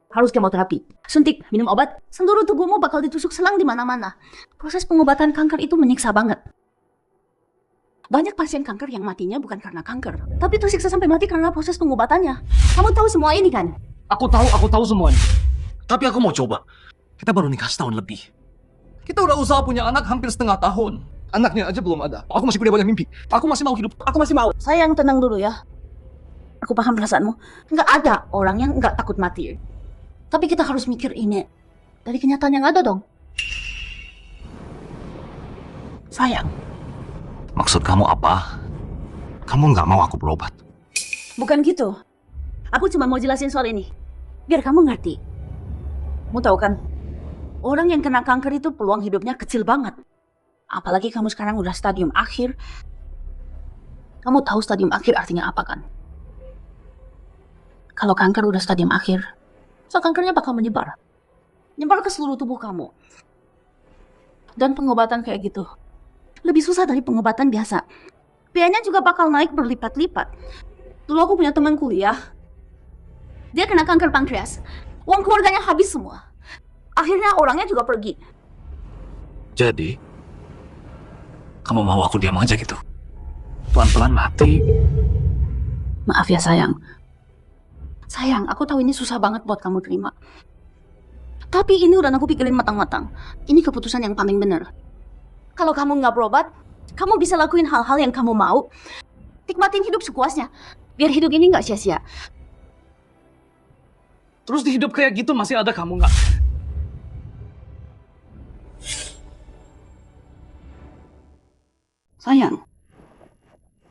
Harus kemoterapi, suntik, minum obat, seluruh tubuhmu bakal ditusuk selang di mana-mana. Proses pengobatan kanker itu menyiksa banget. Banyak pasien kanker yang matinya bukan karena kanker, tapi tersiksa sampai mati karena proses pengobatannya. Kamu tahu semua ini kan? Aku tahu semuanya. Tapi aku mau coba. Kita baru nikah setahun lebih. Kita udah usaha punya anak hampir setengah tahun. Anaknya aja belum ada. Aku masih punya banyak mimpi. Aku masih mau hidup. Aku masih mau. Sayang, tenang dulu ya. Aku paham perasaanmu. Nggak ada orang yang nggak takut mati. Tapi kita harus mikir ini dari kenyataan yang ada dong. Sayang. Maksud kamu apa? Kamu nggak mau aku berobat? Bukan gitu. Aku cuma mau jelasin soal ini. Biar kamu ngerti. Kamu tahu kan, orang yang kena kanker itu peluang hidupnya kecil banget. Apalagi kamu sekarang udah stadium akhir. Kamu tahu stadium akhir artinya apa kan? Kalau kanker udah stadium akhir, so kankernya bakal menyebar. Nyebar ke seluruh tubuh kamu. Dan pengobatan kayak gitu lebih susah dari pengobatan biasa. Biayanya juga bakal naik berlipat-lipat. Dulu aku punya teman kuliah. Dia kena kanker pankreas. Uang keluarganya habis semua. Akhirnya orangnya juga pergi. Jadi, kamu mau aku diam aja gitu? Pelan-pelan mati. Maaf ya sayang. Sayang, aku tahu ini susah banget buat kamu terima. Tapi ini udah aku pikirin matang-matang. Ini keputusan yang paling benar. Kalau kamu nggak berobat, kamu bisa lakuin hal-hal yang kamu mau. Nikmatin hidup sepuasnya. Biar hidup ini nggak sia-sia. Terus di hidup kayak gitu masih ada kamu nggak? Sayang,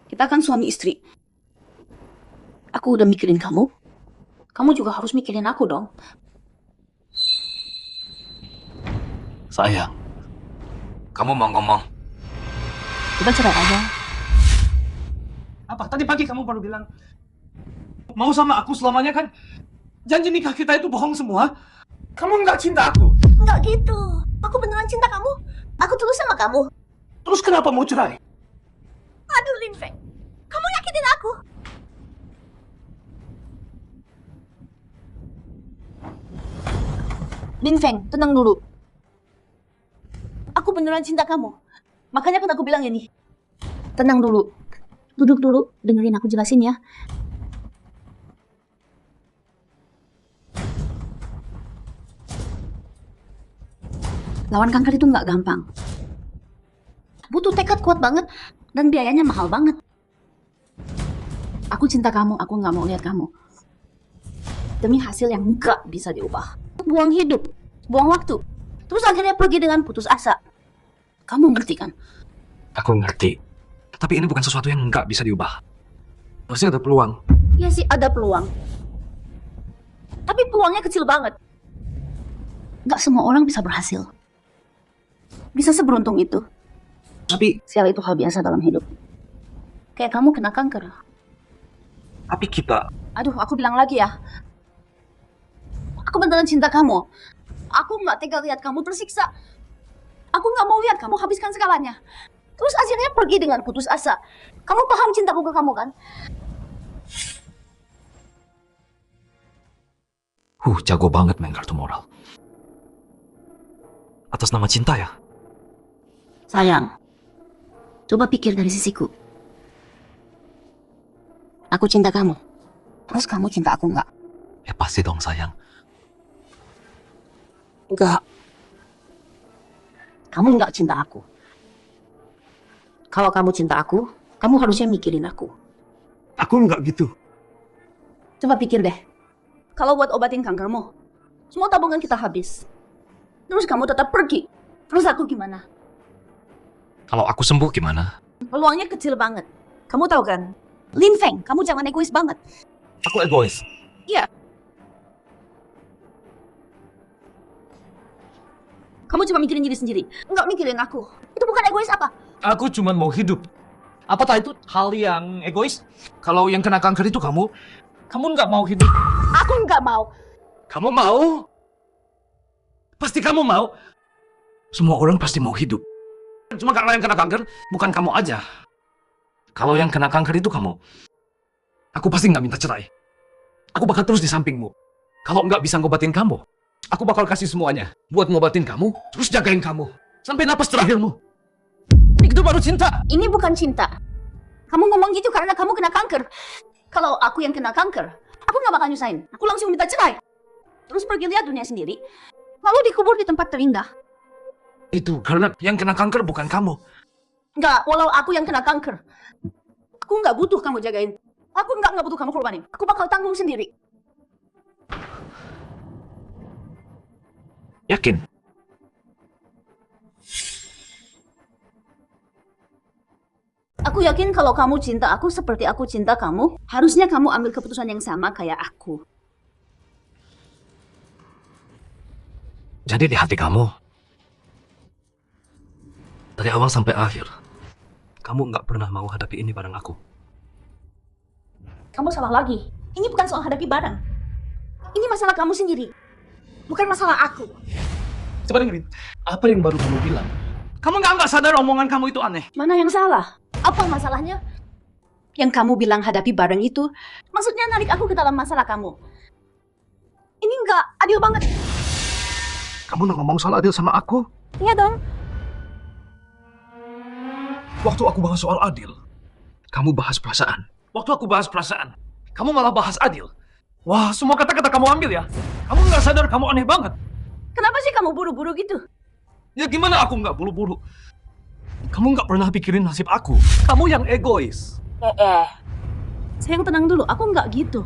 kita kan suami istri. Aku udah mikirin kamu. Kamu juga harus mikirin aku dong. Sayang, kamu mau ngomong? Kita cerai aja. Apa? Tadi pagi kamu baru bilang mau sama aku selamanya kan? Janji nikah kita itu bohong semua. Kamu nggak cinta aku? Nggak gitu. Aku beneran cinta kamu. Aku tulus sama kamu. Terus kenapa mau cerai? Aduh, Linfeng. Kamu nyakitin aku. Linfeng, tenang dulu. Aku beneran cinta kamu. Makanya kan aku bilang ini. Tenang dulu. Duduk dulu, dengerin aku jelasin ya. Lawan kanker itu nggak gampang. Butuh tekad kuat banget dan biayanya mahal banget. Aku cinta kamu, aku nggak mau lihat kamu. Demi hasil yang nggak bisa diubah. Buang hidup, buang waktu. Terus akhirnya pergi dengan putus asa. Kamu ngerti kan? Aku ngerti. Tapi ini bukan sesuatu yang nggak bisa diubah. Pasti ada peluang. Ya sih, ada peluang. Tapi peluangnya kecil banget. Nggak semua orang bisa berhasil. Bisa seberuntung itu. Tapi sial itu hal biasa dalam hidup. Kayak kamu kena kanker. Tapi kita... Aduh, aku bilang lagi ya. Aku beneran cinta kamu. Aku nggak tega lihat kamu tersiksa. Aku nggak mau lihat kamu habiskan segalanya. Terus akhirnya pergi dengan putus asa. Kamu paham cintaku ke kamu kan? Jago banget main kartu moral. Atas nama cinta ya? Sayang, coba pikir dari sisiku. Aku cinta kamu. Terus kamu cinta aku nggak? Ya pasti dong sayang. Enggak. Kamu nggak cinta aku. Kalau kamu cinta aku, kamu harusnya mikirin aku. Aku nggak gitu. Coba pikir deh. Kalau buat obatin kankermu, semua tabungan kita habis. Terus kamu tetap pergi. Terus aku gimana? Kalau aku sembuh gimana? Peluangnya kecil banget. Kamu tahu kan? Lin Feng, kamu jangan egois banget. Aku egois. Iya. Kamu cuma mikirin diri sendiri, nggak mikirin aku. Itu bukan egois apa? Aku cuma mau hidup. Apakah itu hal yang egois? Kalau yang kena kanker itu kamu nggak mau hidup. Aku nggak mau. Kamu mau? Pasti kamu mau. Semua orang pasti mau hidup. Cuma karena yang kena kanker, bukan kamu aja. Kalau yang kena kanker itu kamu, aku pasti nggak minta cerai. Aku bakal terus di sampingmu. Kalau nggak bisa ngobatin kamu, aku bakal kasih semuanya buat ngobatin kamu, terus jagain kamu sampai napas terakhirmu. Itu baru cinta. Ini bukan cinta. Kamu ngomong gitu karena kamu kena kanker. Kalau aku yang kena kanker, aku nggak bakal nyusahin. Aku langsung minta cerai. Terus pergi lihat dunia sendiri, lalu dikubur di tempat terindah. Itu karena yang kena kanker bukan kamu. Nggak, walau aku yang kena kanker. Aku nggak butuh kamu jagain. Aku nggak butuh kamu korbanin. Aku bakal tanggung sendiri. Yakin? Aku yakin kalau kamu cinta aku seperti aku cinta kamu, harusnya kamu ambil keputusan yang sama kayak aku. Jadi di hati kamu, dari awal sampai akhir, kamu nggak pernah mau hadapi ini bareng aku. Kamu salah lagi. Ini bukan soal hadapi bareng. Ini masalah kamu sendiri. Bukan masalah aku. Coba dengerin. Apa yang baru kamu bilang? Kamu nggak sadar omongan kamu itu aneh? Mana yang salah? Apa masalahnya? Yang kamu bilang hadapi bareng itu, maksudnya narik aku ke dalam masalah kamu. Ini nggak adil banget. Kamu udah ngomong soal adil sama aku? Iya dong. Waktu aku bahas soal adil, kamu bahas perasaan. Waktu aku bahas perasaan, kamu malah bahas adil. Wah, semua kata-kata kamu ambil ya? Kamu nggak sadar kamu aneh banget. Kenapa sih kamu buru-buru gitu? Ya gimana aku nggak buru-buru? Kamu nggak pernah pikirin nasib aku. Kamu yang egois. Sayang tenang dulu, aku nggak gitu.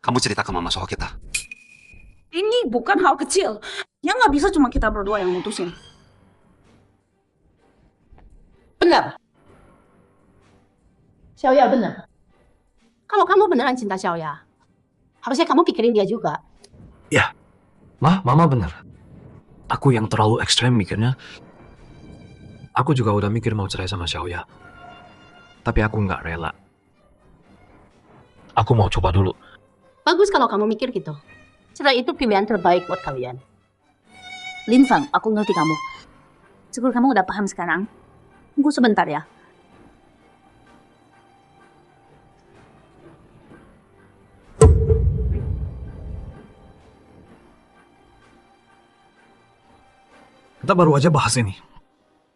Kamu cerita ke mama soal kita. Ini bukan hal kecil. Yang nggak bisa cuma kita berdua yang mutusin. Benar. Xiaoya benar. Kalau kamu beneran cinta Xiaoya, harusnya kamu pikirin dia juga. Ya, mama benar. Aku yang terlalu ekstrem mikirnya. Aku juga udah mikir mau cerai sama Xiaoya. Tapi aku nggak rela. Aku mau coba dulu. Bagus kalau kamu mikir gitu. Cerai itu pilihan terbaik buat kalian. Lin Fang, aku ngerti kamu. Syukur kamu udah paham sekarang. Tunggu sebentar ya. Kita baru aja bahas ini.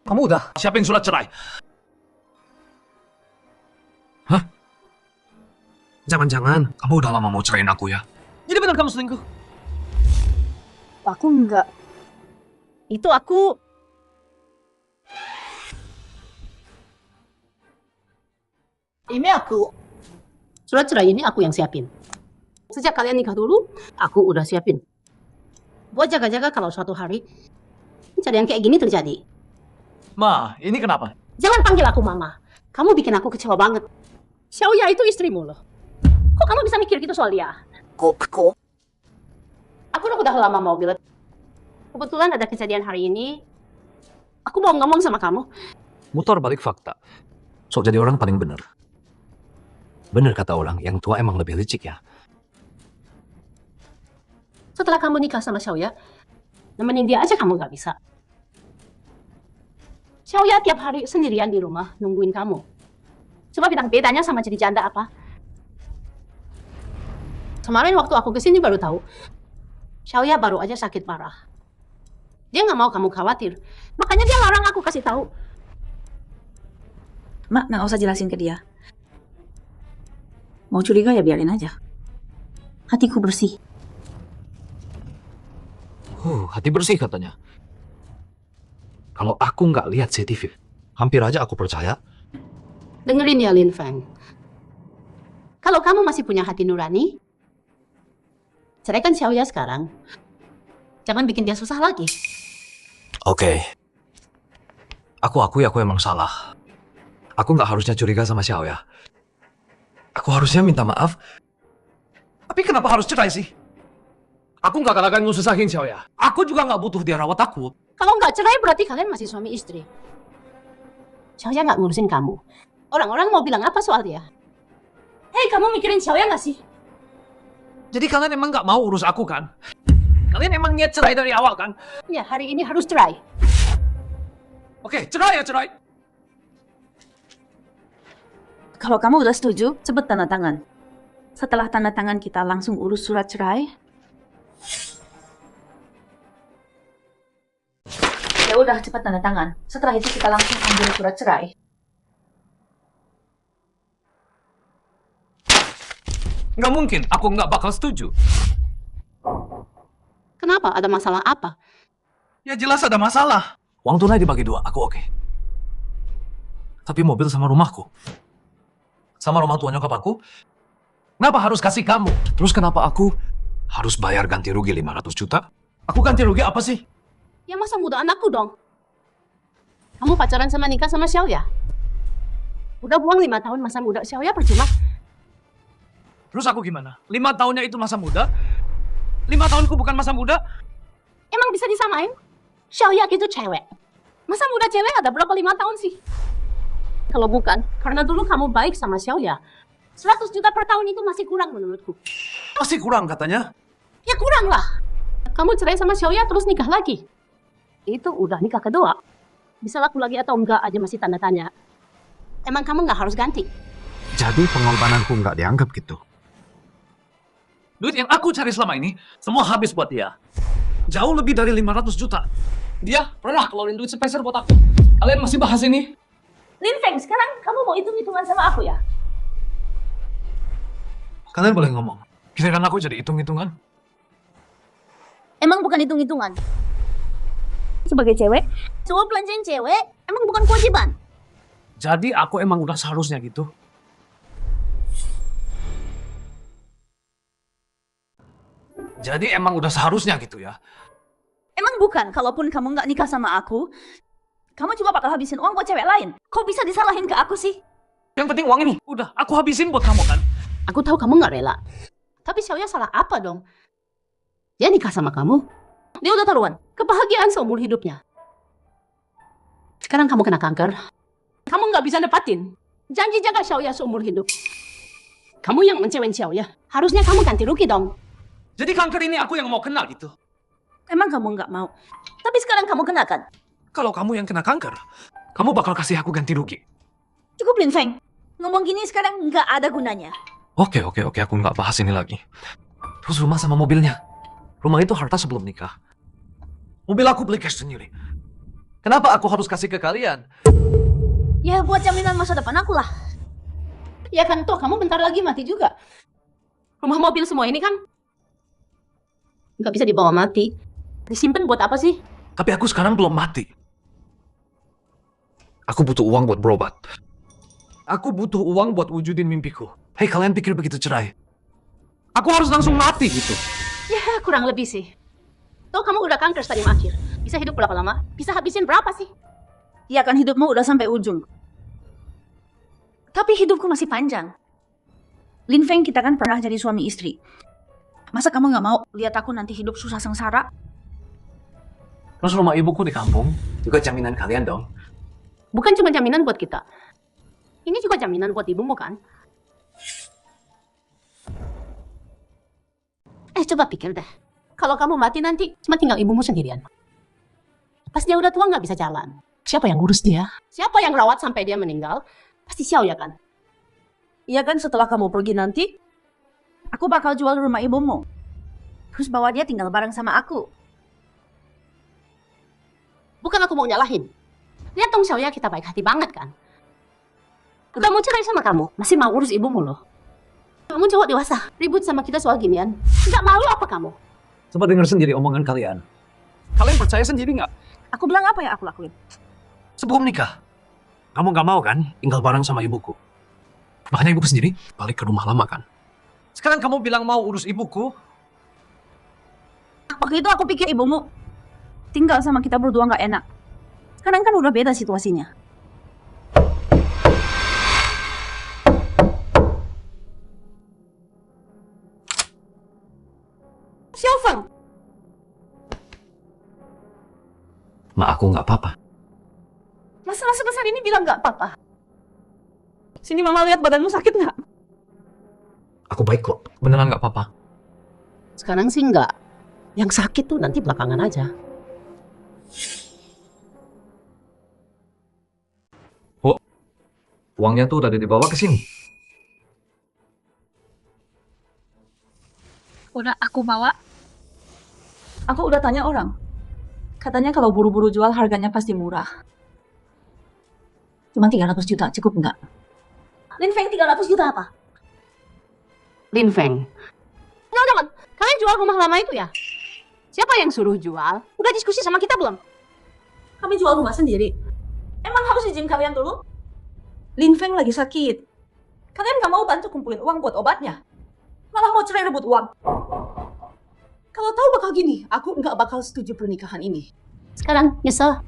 Kamu udah siapin surat cerai. Hah? Jangan-jangan kamu udah lama mau ceraiin aku ya? Jadi benar kamu selingkuh? Aku enggak. Itu aku... Ini aku. Surat cerai ini aku yang siapin. Sejak kalian nikah dulu, aku udah siapin. Buat jaga-jaga kalau suatu hari kejadian kayak gini terjadi. Ma, ini kenapa? Jangan panggil aku mama. Kamu bikin aku kecewa banget. Xiaoya itu istrimu loh. Kok kamu bisa mikir gitu soal dia? Kok? Aku udah lama mau bilang. Kebetulan ada kejadian hari ini. Aku mau ngomong sama kamu. Mutar balik fakta. Sok jadi orang paling bener. Bener kata orang, yang tua emang lebih licik ya. Setelah kamu nikah sama Xiaoya, nemenin dia aja kamu gak bisa. Xiaoya tiap hari sendirian di rumah nungguin kamu. Coba bilang bedanya sama jadi janda apa? Kemarin waktu aku kesini baru tahu, Xiaoya baru aja sakit parah. Dia nggak mau kamu khawatir, makanya dia larang aku kasih tahu. Mak, nggak usah jelasin ke dia. Mau curiga ya biarin aja. Hatiku bersih. Hati bersih katanya. Kalau aku nggak lihat CCTV, hampir aja aku percaya. Dengerin ya Lin Feng. Kalau kamu masih punya hati nurani, ceraikan Xiaoya sekarang. Jangan bikin dia susah lagi. Oke. Aku akui aku emang salah. Aku nggak harusnya curiga sama Xiaoya. Aku harusnya minta maaf. Tapi kenapa harus cerai sih? Aku nggak akan ngususahin Xiaoya. Aku juga nggak butuh dia rawat aku. Kalau nggak cerai berarti kalian masih suami istri. Xiaoya nggak ngurusin kamu. Orang-orang mau bilang apa soal dia? Hei, kamu mikirin Xiaoya nggak sih? Jadi kalian emang nggak mau urus aku kan? Kalian emang niat cerai dari awal kan? Ya, hari ini harus cerai. Oke, cerai ya cerai. Kalau kamu udah setuju, cepet tanda tangan. Setelah tanda tangan kita langsung urus surat cerai. Ya udah, cepat tanda tangan. Setelah itu kita langsung ambil surat cerai. Nggak mungkin, aku nggak bakal setuju. Kenapa? Ada masalah apa? Ya jelas ada masalah. Uang tunai dibagi 2, aku oke. Tapi mobil sama rumahku, sama rumah tua nyokap aku, kenapa harus kasih kamu? Terus kenapa aku harus bayar ganti rugi 500 juta? Aku ganti rugi apa sih? Ya masa muda anakku dong. Kamu pacaran sama nikah sama Xiaoya? Udah buang 5 tahun masa muda Xiaoya percuma. Terus aku gimana? 5 tahunnya itu masa muda? 5 tahunku bukan masa muda? Emang bisa disamain? Xiaoya itu cewek. Masa muda cewek ada berapa 5 tahun sih? Kalau bukan, karena dulu kamu baik sama Xiaoya. 100 juta per tahun itu masih kurang menurutku. Masih kurang katanya? Ya kurang lah. Kamu cerai sama Xiaoya terus nikah lagi. Itu udah nikah kedua. Bisa laku lagi atau enggak aja masih tanda tanya. Emang kamu nggak harus ganti? Jadi pengorbananku nggak dianggap gitu? Duit yang aku cari selama ini, semua habis buat dia. Jauh lebih dari 500 juta. Dia pernah keluarin duit sepeser buat aku. Kalian masih bahas ini? Lin Feng, sekarang kamu mau hitung-hitungan sama aku ya? Kalian boleh ngomong. Giliran aku jadi hitung-hitungan. Emang bukan hitung-hitungan. Sebagai cewek, semua belanjain cewek emang bukan kewajiban. Jadi aku emang udah seharusnya gitu. Jadi emang udah seharusnya gitu ya. Emang bukan, kalaupun kamu nggak nikah sama aku, kamu juga bakal habisin uang buat cewek lain. Kok bisa disalahin ke aku sih? Yang penting uang ini, udah aku habisin buat kamu kan. Aku tahu kamu nggak rela. Tapi Xiaoya salah apa dong? Dia nikah sama kamu. Dia udah taruhan kebahagiaan seumur hidupnya. Sekarang kamu kena kanker. Kamu nggak bisa nepatin janji jaga Xiaoya seumur hidup. Kamu yang mencewain Xiaoya. Harusnya kamu ganti rugi dong. Jadi kanker ini aku yang mau kena gitu. Emang kamu nggak mau? Tapi sekarang kamu kena kan? Kalau kamu yang kena kanker, kamu bakal kasih aku ganti rugi. Cukup Lin Feng. Ngomong gini sekarang nggak ada gunanya. Oke, aku nggak bahas ini lagi. Terus rumah sama mobilnya. Rumah itu harta sebelum nikah. Mobil aku beli cash sendiri. Kenapa aku harus kasih ke kalian? Ya buat jaminan masa depan aku lah. Ya kan toh kamu bentar lagi mati juga. Rumah mobil semua ini kan nggak bisa dibawa mati. Disimpan buat apa sih? Tapi aku sekarang belum mati. Aku butuh uang buat berobat. Aku butuh uang buat wujudin mimpiku. Hei, kalian pikir begitu cerai? Aku harus langsung mati gitu. Ya kurang lebih sih. Toh kamu udah kanker stadium akhir. Bisa hidup berapa lama? Bisa habisin berapa sih? Ya kan hidupmu udah sampai ujung. Tapi hidupku masih panjang. Lin Feng, kita kan pernah jadi suami istri. Masa kamu nggak mau lihat aku nanti hidup susah sengsara? Terus rumah ibuku di kampung juga jaminan kalian dong. Bukan cuma jaminan buat kita. Ini juga jaminan buat ibumu kan? Coba pikir deh. Kalau kamu mati nanti cuma tinggal ibumu sendirian. Pas dia udah tua nggak bisa jalan. Siapa yang ngurus dia? Siapa yang rawat sampai dia meninggal? Pasti Xiaoya kan? Iya kan, setelah kamu pergi nanti, aku bakal jual rumah ibumu. Terus bawa dia tinggal bareng sama aku. Bukan aku mau nyalahin. Lihat dong Xiaoya, kita baik hati banget kan? Udah mau cerai sama kamu, masih mau urus ibumu loh. Kamu cowok dewasa, ribut sama kita soal ginian. Nggak malu apa kamu? Coba dengar sendiri omongan kalian. Kalian percaya sendiri nggak? Aku bilang apa yang aku lakuin? Sebelum nikah, kamu nggak mau kan tinggal bareng sama ibuku? Makanya ibuku sendiri balik ke rumah lama kan. Sekarang kamu bilang mau urus ibuku. Waktu itu aku pikir ibumu tinggal sama kita berdua nggak enak. Sekarang kan udah beda situasinya. Xiaofeng, Ma, aku nggak apa-apa. masalah sebesar ini bilang nggak apa-apa. Sini mama lihat badanmu sakit nggak? Aku baik kok. Beneran nggak apa-apa. Sekarang sih enggak. Yang sakit tuh nanti belakangan aja. Oh, uangnya tuh udah dibawa ke sini. Udah aku bawa. Aku udah tanya orang. Katanya kalau buru-buru jual harganya pasti murah. Cuma 300 juta, cukup nggak? Lin Feng 300 juta apa? Lin Feng. Jangan, kalian jual rumah lama itu ya? Siapa yang suruh jual? Udah diskusi sama kita belum? Kami jual rumah sendiri. Emang harus izin kalian dulu? Lin Feng lagi sakit. Kalian nggak mau bantu kumpulin uang buat obatnya? Malah mau cerai rebut uang. Kalau tahu bakal gini, aku nggak bakal setuju pernikahan ini. Sekarang nyesel.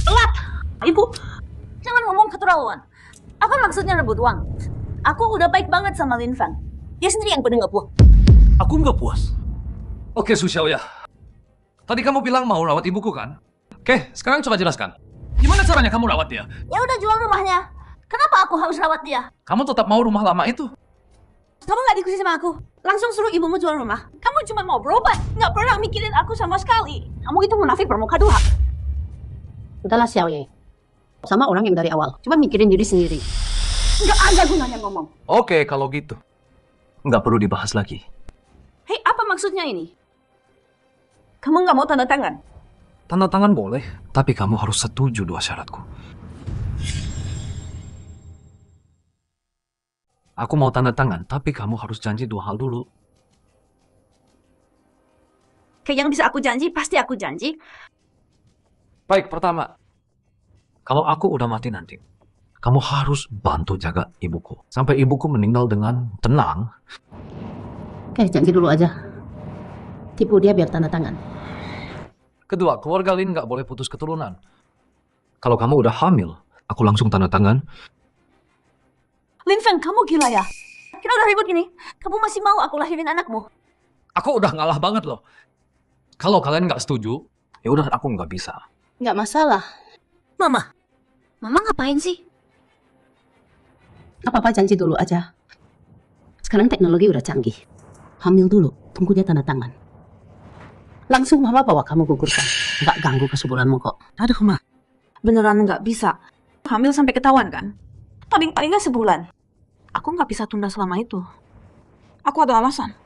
Telat! Ibu, jangan ngomong keterlaluan. Apa maksudnya rebut uang? Aku udah baik banget sama Lin Feng. Dia sendiri yang pada nggak puas. Aku nggak puas. Oke, Su Xiaoya. Tadi kamu bilang mau rawat ibuku kan? Oke, sekarang coba jelaskan. Gimana caranya kamu rawat dia? Ya udah jual rumahnya. Kenapa aku harus rawat dia? Kamu tetap mau rumah lama itu? Kamu nggak diskusi sama aku. Langsung suruh ibumu jual rumah. Kamu cuma mau berobat. Nggak pernah mikirin aku sama sekali. Kamu itu munafik bermuka dua. Udahlah Xiaoye. Sama orang yang dari awal. Cuma mikirin diri sendiri. Nggak ada gunanya ngomong. Oke, kalau gitu. Nggak perlu dibahas lagi. Hei, apa maksudnya ini? Kamu nggak mau tanda tangan? Tanda tangan boleh, tapi kamu harus setuju dua syaratku. Aku mau tanda tangan, tapi kamu harus janji dua hal dulu. Kayak yang bisa aku janji, pasti aku janji. Baik, pertama. Kalau aku udah mati nanti, kamu harus bantu jaga ibuku. Sampai ibuku meninggal dengan tenang. Oke, janji dulu aja. Tipu dia biar tanda tangan. Kedua, keluarga Lin nggak boleh putus keturunan. Kalau kamu udah hamil, aku langsung tanda tangan. Lin Feng, kamu gila ya? Kita udah ribut gini. Kamu masih mau aku lahirin anakmu? Aku udah ngalah banget loh. Kalau kalian nggak setuju, ya udah aku nggak bisa. Nggak masalah. Mama ngapain sih? Apa-apa janji dulu aja. Sekarang teknologi udah canggih. Hamil dulu, tunggu dia tanda tangan. Langsung mama bawa kamu gugurkan. Nggak ganggu kesuburanmu kok. Aduh, Ma. Beneran nggak bisa. Hamil sampai ketahuan kan? Paling-paling nggak sebulan. Aku nggak bisa tunda selama itu. Aku ada alasan.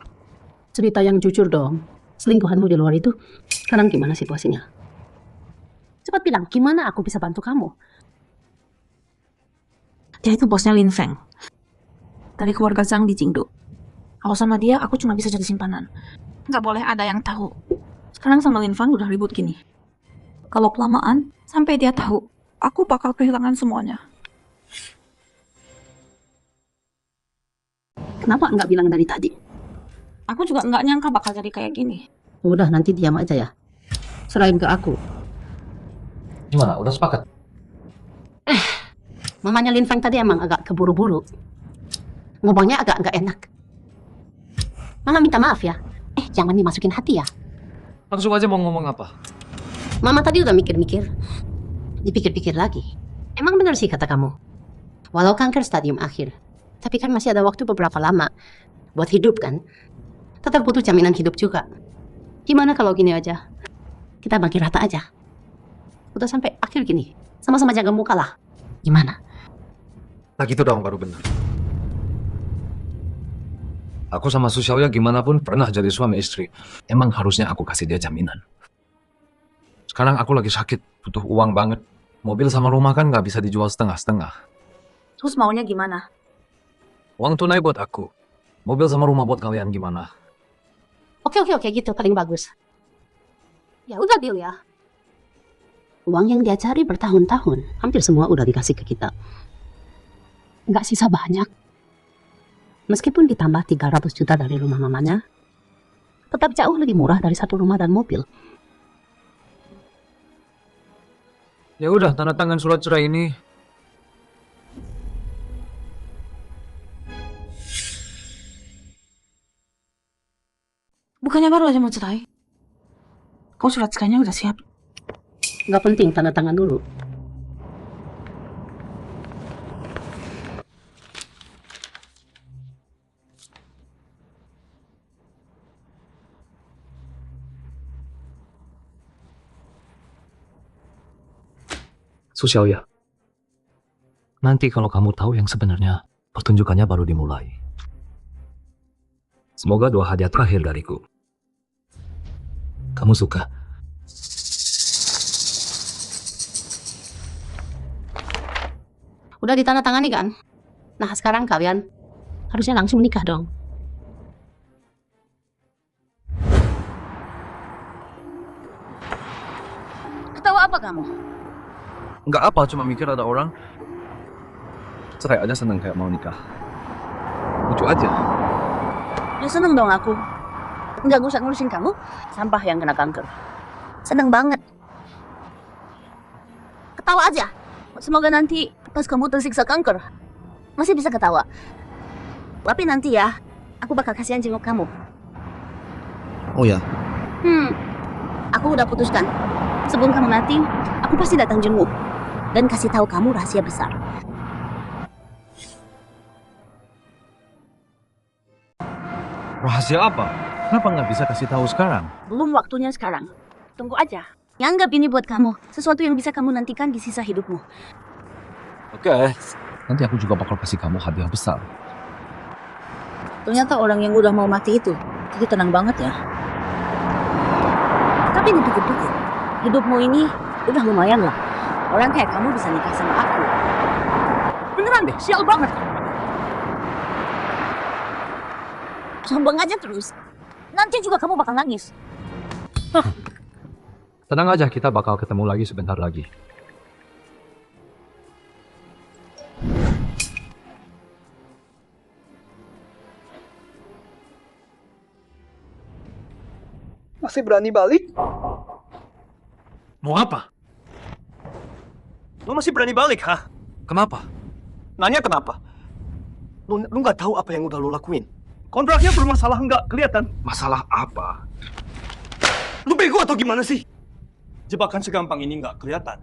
Cerita yang jujur dong. Selingkuhanmu di luar itu, sekarang gimana situasinya? Cepat bilang, gimana aku bisa bantu kamu? Dia itu bosnya Lin Feng. Dari keluarga Zhang di Jingdu. Kalau sama dia, aku cuma bisa jadi simpanan. Nggak boleh ada yang tahu. Sekarang sama Lin Feng udah ribut gini. Kalau kelamaan, sampai dia tahu, aku bakal kehilangan semuanya. Kenapa nggak bilang dari tadi? Aku juga nggak nyangka bakal jadi kayak gini. Udah, nanti diam aja ya. Serahin ke aku. Gimana? Udah sepakat? Mamanya Lin Feng tadi emang agak keburu-buru. Ngomongnya agak nggak enak. Mama minta maaf ya. Jangan dimasukin hati ya. Langsung aja mau ngomong apa? Mama tadi udah mikir-mikir. Dipikir-pikir lagi. Emang benar sih kata kamu. Walau kanker stadium akhir. Tapi kan masih ada waktu beberapa lama. Buat hidup kan. Tetap butuh jaminan hidup juga. Gimana kalau gini aja? Kita bagi rata aja. Udah sampai akhir gini. Sama-sama jaga muka lah. Gimana? Nah gitu dong baru benar. Aku sama Su Xiaoya gimana pun pernah jadi suami istri. Emang harusnya aku kasih dia jaminan. Sekarang aku lagi sakit, butuh uang banget. Mobil sama rumah kan nggak bisa dijual setengah-setengah. Terus maunya gimana? Uang tunai buat aku. Mobil sama rumah buat kalian gimana? Oke, gitu paling bagus. Ya udah deal ya. Uang yang dia cari bertahun-tahun, hampir semua udah dikasih ke kita. Nggak sisa banyak. Meskipun ditambah 300 juta dari rumah mamanya, tetap jauh lebih murah dari satu rumah dan mobil. Ya udah, tanda tangan surat cerai ini. Bukannya baru aja mau cerai? Kok surat cerainya udah siap? Nggak penting, tanda tangan dulu. Sosial ya. Nanti kalau kamu tahu yang sebenarnya, pertunjukannya baru dimulai. Semoga doa hadiah terakhir dariku. Kamu suka? Udah ditandatangani kan? Nah sekarang kalian harusnya langsung nikah dong. Ketawa apa kamu? Nggak apa, cuma mikir ada orang cerai aja seneng kayak mau nikah. Lucu aja. Ya seneng dong aku. Nggak usah ngurusin kamu, sampah yang kena kanker. Seneng banget. Ketawa aja. Semoga nanti pas kamu tersiksa kanker, masih bisa ketawa. Tapi nanti ya, aku bakal kasihan jenguk kamu. Oh ya? Aku udah putuskan. Sebelum kamu mati, aku pasti datang jenguk. Dan kasih tahu kamu rahasia besar. Rahasia apa? Kenapa nggak bisa kasih tahu sekarang? Belum waktunya sekarang. Tunggu aja. Anggap ini buat kamu. Sesuatu yang bisa kamu nantikan di sisa hidupmu. Oke. Nanti aku juga bakal kasih kamu hadiah besar. Ternyata orang yang udah mau mati itu jadi tenang banget ya. Tapi dipikir-pikir, hidupmu ini udah lumayan lah. Orang kayak kamu bisa nikah sama aku. Beneran deh, sial banget. Sombong aja terus. Nanti juga kamu bakal nangis. Tenang aja, kita bakal ketemu lagi sebentar lagi. Masih berani balik? Mau apa? Lu masih berani balik, ha? Kenapa? Nanya kenapa? Lu nggak tahu apa yang udah lu lakuin. Kontraknya bermasalah nggak kelihatan. Masalah apa? Lu bego atau gimana sih? Jebakan segampang ini nggak kelihatan.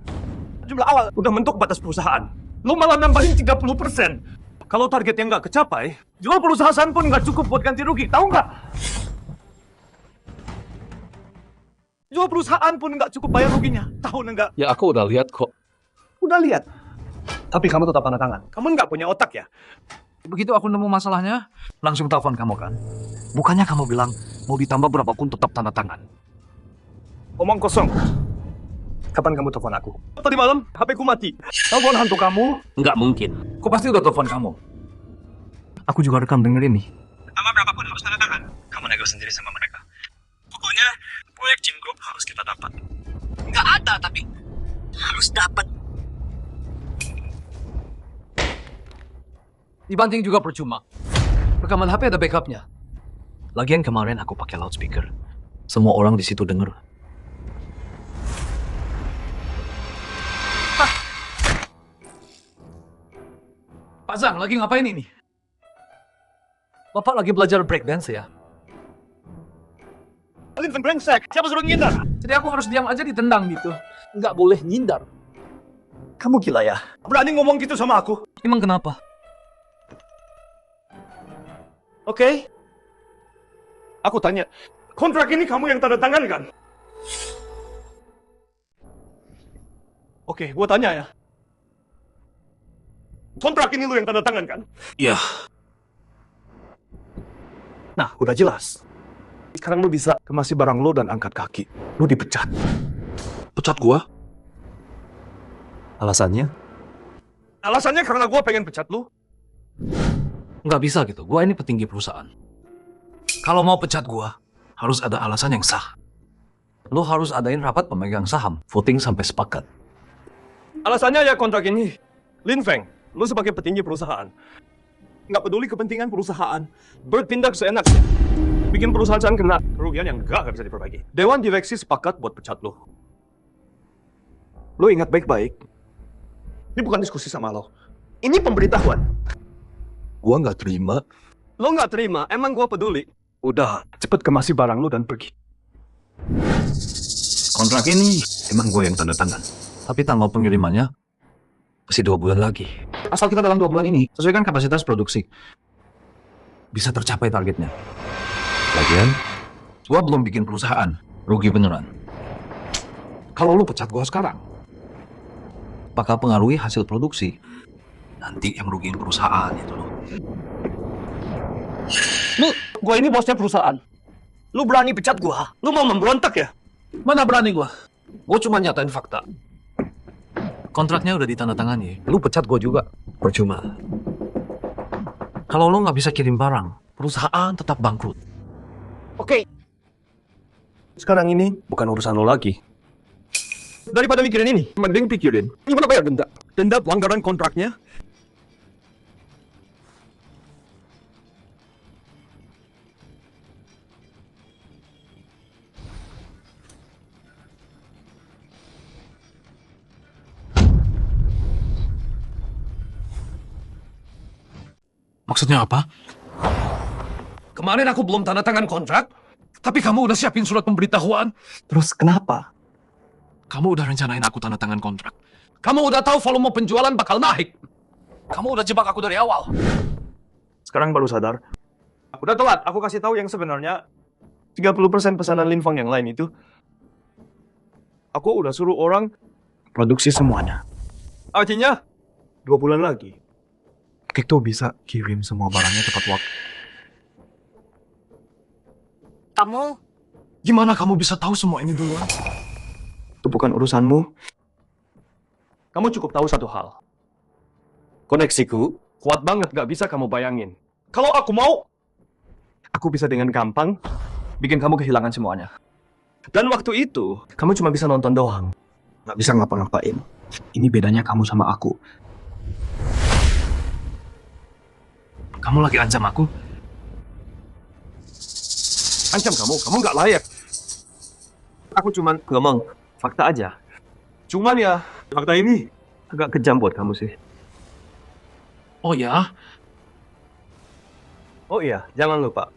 Jumlah awal udah mentok batas perusahaan. Lu malah nambahin 30%. Kalau targetnya nggak kecapai, jual perusahaan pun nggak cukup buat ganti rugi. Tahu nggak? Jual perusahaan pun nggak cukup bayar ruginya. Tahu nggak? Ya aku udah lihat kok. Udah lihat. Tapi kamu tetap tanda tangan. Kamu nggak punya otak ya? Begitu aku nemu masalahnya, langsung telepon kamu kan? Bukannya kamu bilang mau ditambah berapapun tetap tanda tangan. Omong kosong. Kapan kamu telepon aku? Tadi malam HP ku mati. Telepon hantu kamu? Nggak mungkin. Kok pasti udah telepon kamu? Aku juga rekam dengerin nih. Sama berapapun harus tanda tangan. Kamu nego sendiri sama mereka. Pokoknya proyek Jim Group harus kita dapat. Nggak ada tapi harus dapat. Dibanting juga percuma. Rekaman HP ada backupnya. Lagian kemarin aku pakai loudspeaker. Semua orang di situ denger. Pak Zhang, lagi ngapain ini? Bapak lagi belajar breakdance ya? Kalian brengsek, siapa suruh ngindar? Jadi aku harus diam aja ditendang gitu. Nggak boleh nyindar. Kamu gila ya? Berani ngomong gitu sama aku? Emang kenapa? Oke. Aku tanya, kontrak ini kamu yang tanda tangan kan? Oke, gua tanya ya. Kontrak ini lu yang tanda tangan kan? Iya. Nah, udah jelas. Sekarang lu bisa kemasi barang lu dan angkat kaki. Lu dipecat. Pecat gua? Alasannya? Alasannya karena gua pengen pecat lu. Nggak bisa gitu, gua ini petinggi perusahaan. Kalau mau pecat gua, harus ada alasan yang sah. Lo harus adain rapat pemegang saham, voting sampai sepakat. Alasannya ya kontrak ini. Lin Feng, lu sebagai petinggi perusahaan. nggak peduli kepentingan perusahaan, bertindak seenaknya. Bikin perusahaan kena kerugian yang nggak bisa diperbaiki. Dewan direksi sepakat buat pecat lo. Lo ingat baik-baik, ini bukan diskusi sama lo. Ini pemberitahuan. Gua nggak terima. Lo nggak terima, emang gua peduli. Udah, cepet kemasi barang lo dan pergi. Kontrak ini emang gue yang tanda tangan. Tapi tanggal pengirimannya masih 2 bulan lagi. Asal kita dalam 2 bulan ini sesuaikan kapasitas produksi, bisa tercapai targetnya. Lagian, gua belum bikin perusahaan, rugi beneran. Kalau lu pecat gua sekarang, bakal pengaruhi hasil produksi. Nanti yang rugiin perusahaan itu loh. Gua ini bosnya perusahaan. Lu berani pecat gua? Lu mau memberontak ya? Mana berani gua? Gua cuma nyatain fakta. Kontraknya udah ditandatangani. Lu pecat gua juga, percuma. Kalau lu nggak bisa kirim barang, perusahaan tetap bangkrut. Oke. Sekarang ini bukan urusan lo lagi. Daripada mikirin ini, mending pikirin gimana bayar denda. Denda pelanggaran kontraknya. Maksudnya apa? Kemarin aku belum tanda tangan kontrak, tapi kamu udah siapin surat pemberitahuan. Terus kenapa? Kamu udah rencanain aku tanda tangan kontrak. Kamu udah tahu volume penjualan bakal naik. Kamu udah jebak aku dari awal. Sekarang baru sadar. Udah telat, aku kasih tahu yang sebenarnya 30% pesanan Linfang yang lain itu. Aku udah suruh orang produksi semuanya. Artinya 2 bulan lagi Kikto bisa kirim semua barangnya tepat waktu. Kamu? Gimana kamu bisa tahu semua ini duluan? Itu bukan urusanmu. Kamu cukup tahu satu hal. Koneksiku kuat banget, gak bisa kamu bayangin. Kalau aku mau, aku bisa dengan gampang bikin kamu kehilangan semuanya. Dan waktu itu, kamu cuma bisa nonton doang. Gak bisa ngapa-ngapain. Ini bedanya kamu sama aku. Kamu lagi ancam aku? Ancam kamu gak layak. Aku cuman ngomong fakta aja. Cuman ya, fakta ini agak kejam buat kamu sih. Oh ya? Oh iya, jangan lupa.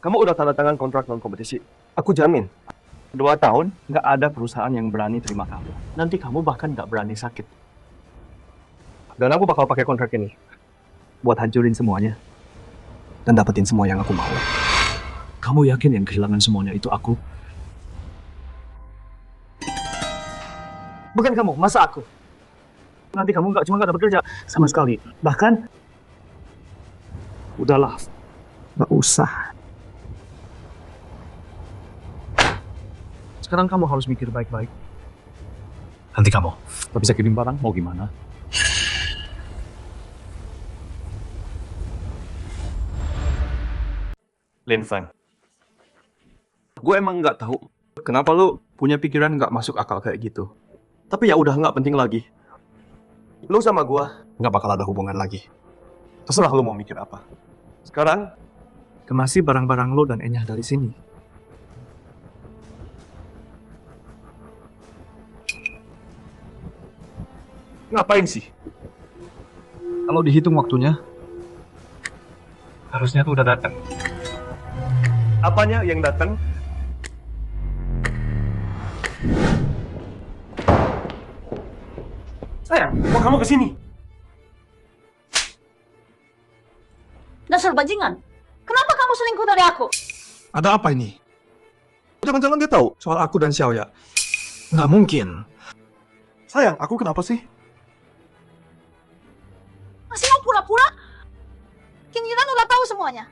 Kamu udah tanda tangan kontrak non-kompetisi. Aku jamin, 2 tahun nggak ada perusahaan yang berani terima kamu. Nanti kamu bahkan nggak berani sakit. Dan aku bakal pakai kontrak ini buat hancurin semuanya dan dapetin semua yang aku mau. Kamu yakin yang kehilangan semuanya itu aku? Bukan kamu, masa aku? Nanti kamu cuma nggak dapat kerja sama sekali. Bahkan, udahlah, nggak usah. Sekarang kamu harus mikir baik-baik. Nanti kamu gak bisa kirim barang, mau gimana? Linfang, gue emang nggak tahu kenapa lu punya pikiran nggak masuk akal kayak gitu. Tapi ya udah, nggak penting lagi. Lu sama gue nggak bakal ada hubungan lagi. Terserah lu mau mikir apa. Sekarang, kemasi barang-barang lu dan Enyah dari sini. Ngapain sih? Kalau dihitung waktunya, harusnya tuh udah datang. Apanya yang datang? Sayang, kok kamu kesini? Dasar bajingan. Kenapa kamu selingkuh dari aku? Ada apa ini? Jangan-jangan dia tahu soal aku dan Xiaoya. Nggak mungkin. Sayang, aku kenapa sih? Masih mau pura-pura? Kinjiran udah tahu semuanya.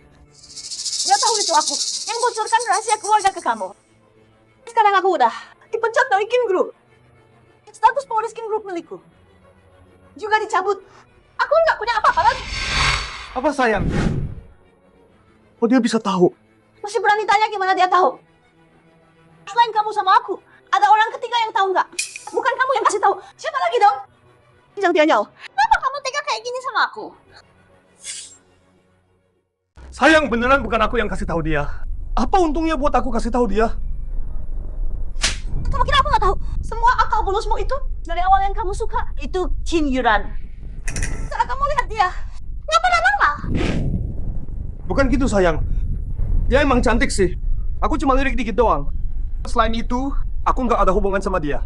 Dia tahu itu aku yang bocorkan rahasia keluarga ke kamu. Sekarang aku udah dipecat dari Kin Group. Status pengurus Kin Group milikku juga dicabut. Aku nggak punya apa-apa lagi. Apa sayang? Oh, dia bisa tahu? Masih berani tanya gimana dia tahu? Selain kamu sama aku, ada orang ketiga yang tahu nggak? Bukan kamu yang kasih tahu. Siapa lagi dong? Jangan Tianyao. Kenapa kamu tega kayak gini sama aku? Sayang, beneran bukan aku yang kasih tahu dia. Apa untungnya buat aku kasih tahu dia? Kamu kira aku nggak tahu? Semua akal bulusmu itu dari awal yang kamu suka itu Kim Yuran. Setelah kamu lihat dia, nggak pernah normal. Bukan gitu, sayang. Dia emang cantik sih. Aku cuma lirik dikit doang. Selain itu, aku nggak ada hubungan sama dia.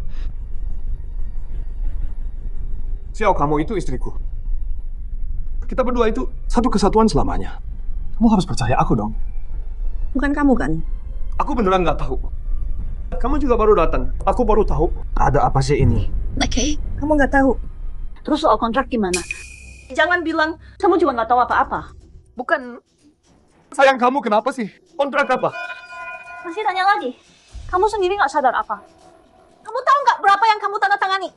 Xiao, kamu itu istriku. Kita berdua itu satu kesatuan selamanya. Kamu harus percaya aku dong. Bukan kamu kan? Aku beneran nggak tahu. Kamu juga baru datang. Aku baru tahu. Ada apa sih ini? Oke, kamu nggak tahu. Terus soal kontrak gimana? Jangan bilang kamu juga nggak tahu apa-apa. Bukan. Sayang, kamu kenapa sih? Kontrak apa? Masih tanya lagi. Kamu sendiri nggak sadar apa? Kamu tahu nggak berapa yang kamu tanda tangani?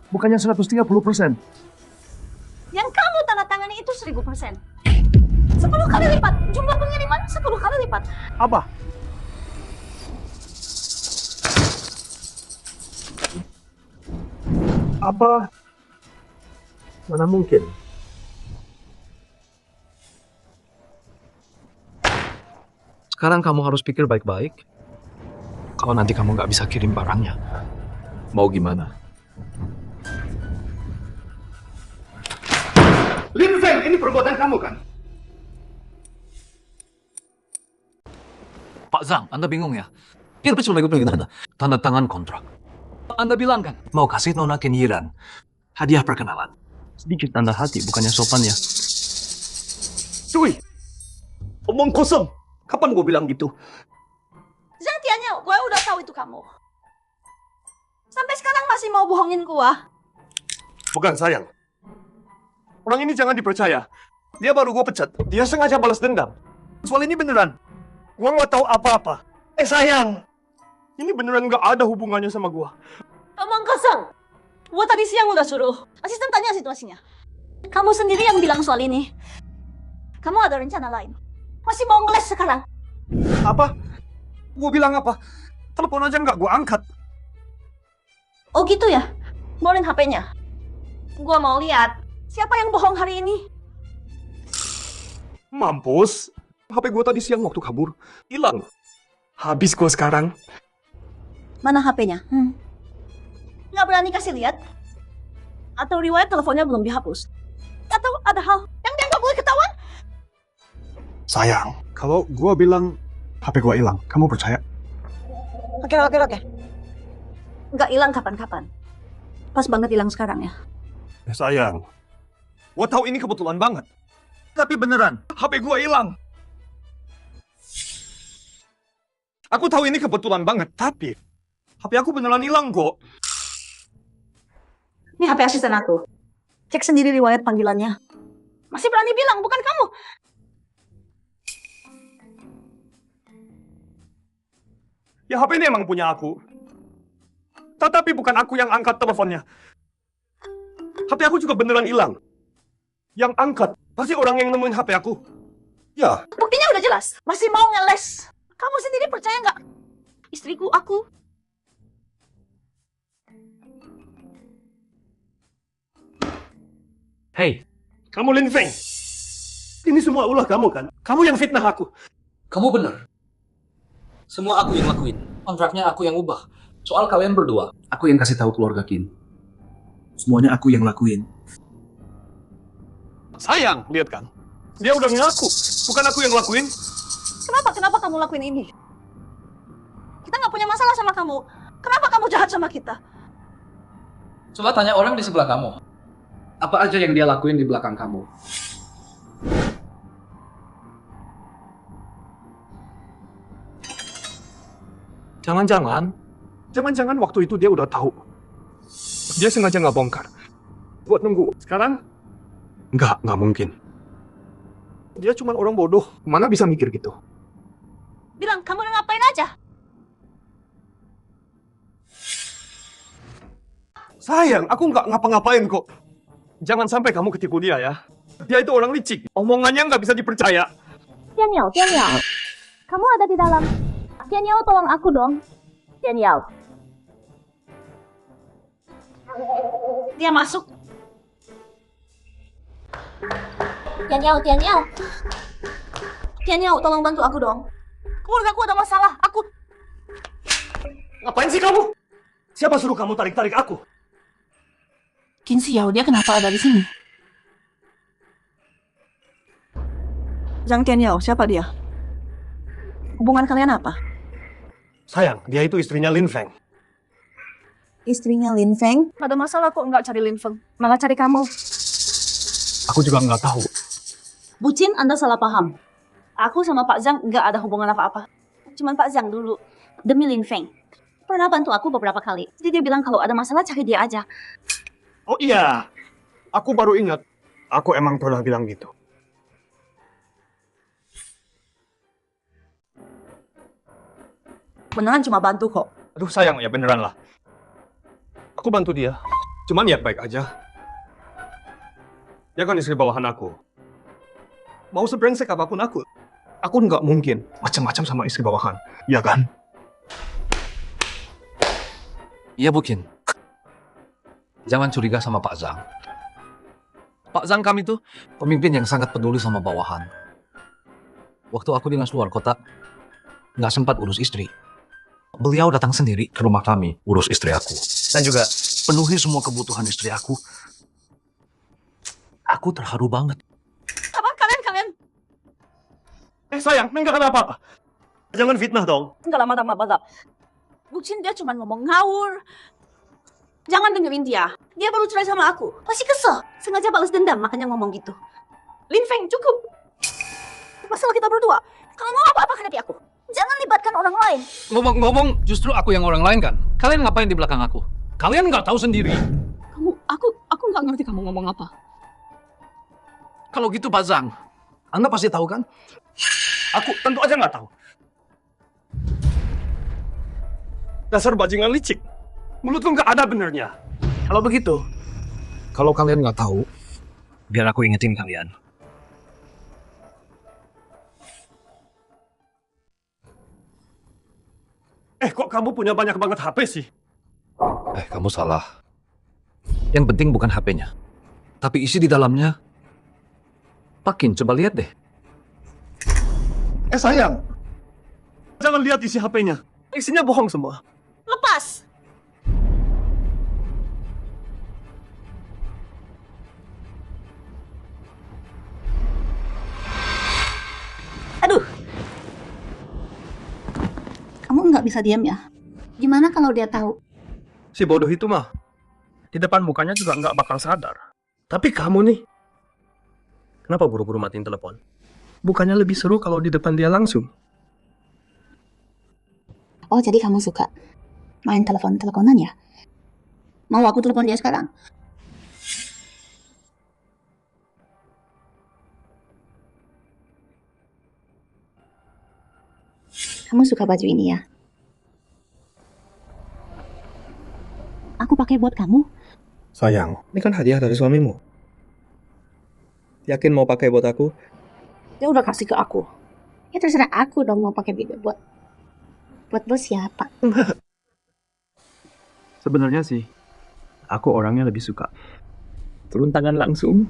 Bukannya 130%. Yang kamu tanda tangani itu 1000%. 10 kali lipat. Jumlah pengiriman 10 kali lipat. Apa? Apa? Mana mungkin? Sekarang kamu harus pikir baik-baik. Kalau nanti kamu nggak bisa kirim barangnya, mau gimana? Lin Feng, ini perbuatan kamu kan? Pak Zhang, Anda bingung ya? Kita cuma ikut Anda. Tanda tangan kontrak. Anda bilang kan, mau kasih Nona Kenyiran hadiah perkenalan. Sedikit tanda hati, bukannya sopan ya. Cuy, omong kosong. Kapan gue bilang gitu? Zhang Tiannya, gue udah tahu itu kamu. Sampai sekarang masih mau bohongin gue. Bukan, sayang. Orang ini jangan dipercaya. Dia baru gue pecat. Dia sengaja balas dendam. Soal ini beneran. Gue nggak tahu apa-apa. Sayang. Ini beneran nggak ada hubungannya sama gue. Omong kosong. Gue tadi siang udah suruh asisten tanya situasinya. Kamu sendiri yang bilang soal ini. Kamu ada rencana lain. Masih mau ngeles sekarang. Apa? Gue bilang apa? Telepon aja nggak gue angkat. Oh gitu ya? Bawain HP-nya. Gue mau lihat siapa yang bohong hari ini. Mampus. HP gue tadi siang waktu kabur. Hilang. Habis gue sekarang. Mana HP-nya? Nggak berani kasih lihat? Atau riwayat teleponnya belum dihapus? Atau ada hal yang dia nggak boleh ketahuan? Sayang, kalau gue bilang HP gue hilang, kamu percaya? Oke. Nggak hilang kapan-kapan. Pas banget hilang sekarang ya. Sayang, gue tahu ini kebetulan banget. Tapi beneran, HP gue hilang. Aku tahu ini kebetulan banget, tapi HP aku beneran hilang kok. Ini HP asisten aku. Cek sendiri riwayat panggilannya. Masih berani bilang, bukan kamu. Ya HP ini emang punya aku. Tetapi bukan aku yang angkat teleponnya. HP aku juga beneran hilang. Yang angkat pasti orang yang nemuin HP aku. Ya. Buktinya udah jelas. Masih mau ngeles. Kamu sendiri percaya nggak? Istriku, aku. Hey, kamu Lin Feng. Ini semua ulah kamu kan? Kamu yang fitnah aku. Kamu benar. Semua aku yang lakuin. Kontraknya aku yang ubah. Soal kalian berdua, Aku yang kasih tahu keluarga Kin. Semuanya aku yang lakuin. Sayang, lihat kan? Dia udah ngaku. Bukan aku yang lakuin. Kenapa kamu lakuin ini? Kita nggak punya masalah sama kamu. Kenapa kamu jahat sama kita? coba tanya orang di sebelah kamu. Apa aja yang dia lakuin di belakang kamu? Jangan-jangan waktu itu dia udah tahu. Dia sengaja nggak bongkar. Buat nunggu. Sekarang? Nggak mungkin. Dia cuma orang bodoh. Mana bisa mikir gitu? Bilang, kamu udah ngapain aja? Sayang, aku nggak ngapa-ngapain kok. Jangan sampai kamu ketipu dia ya. Dia itu orang licik. Omongannya nggak bisa dipercaya. Tian Yao. Kamu ada di dalam. Tian Yao, tolong aku dong. Tian Yao. Dia masuk. Tian Yao, tolong bantu aku dong. Keluarga aku ada masalah. Ngapain sih kamu? Siapa suruh kamu tarik-tarik aku? Qin Xiao, dia kenapa ada di sini? Zhang Tian Yao, siapa dia? Hubungan kalian apa? Sayang, dia itu istrinya Lin Feng. Istrinya Lin Feng? Ada masalah kok nggak cari Lin Feng, malah cari kamu. Aku juga nggak tahu. Bucin, Anda salah paham. Aku sama Pak Zhang nggak ada hubungan apa-apa. Cuman Pak Zhang dulu, demi Lin Feng. Pernah bantu aku beberapa kali. Jadi dia bilang kalau ada masalah cari dia aja. Oh iya, aku baru ingat. Aku emang pernah bilang gitu. Beneran cuma bantu kok. Aduh sayang, ya beneran lah. Aku bantu dia. Cuman niat baik aja. Dia kan istri bawahan aku. Mau sebrengsek apapun aku nggak mungkin macam-macam sama istri bawahan. Iya kan? Iya, Bukin. Jangan curiga sama Pak Zhang. Pak Zhang kami tuh pemimpin yang sangat peduli sama bawahan. Waktu aku dinas luar kota, nggak sempat urus istri. Beliau datang sendiri ke rumah kami, urus istri aku. Dan juga penuhi semua kebutuhan istri aku. Aku terharu banget. Apa kalian? Sayang, enggak kenapa. Jangan fitnah dong. Enggak lama. Bucin, dia cuma ngomong ngawur. Jangan dengerin dia. Dia baru cerai sama aku. Pasti kesel. Sengaja balas dendam, makanya ngomong gitu. Lin Feng, cukup. Masalah kita berdua. Kalau mau apa-apa hadapi aku. Jangan libatkan orang lain. Ngomong-ngomong, justru aku yang orang lain kan? Kalian ngapain di belakang aku? Kalian nggak tahu sendiri. Aku nggak ngerti kamu ngomong apa. Kalau gitu Pak Zhang, Anda pasti tahu kan? Aku tentu aja nggak tahu. Dasar bajingan licik. Mulut lu nggak ada benernya. Kalau begitu, kalau kalian nggak tahu, biar aku ingetin kalian. Kok kamu punya banyak banget HP sih? Kamu salah. Yang penting bukan HP-nya, tapi isi di dalamnya. Pakin, coba lihat deh. Sayang. Jangan lihat isi HP-nya. Isinya bohong semua. Lepas. Aduh. Kamu nggak bisa diam ya? Gimana kalau dia tahu? Si bodoh itu mah di depan mukanya juga nggak bakal sadar. Tapi kamu nih, kenapa buru-buru matiin telepon? Bukannya lebih seru kalau di depan dia langsung? Oh, jadi kamu suka main teleponan ya? Mau aku telepon dia sekarang? Kamu suka baju ini ya? Aku pakai buat kamu. Sayang, ini kan hadiah dari suamimu. Yakin mau pakai buat aku? Dia udah kasih ke aku. Ya terserah aku dong mau pakai buat bos siapa? Sebenarnya sih, aku orangnya lebih suka turun tangan langsung.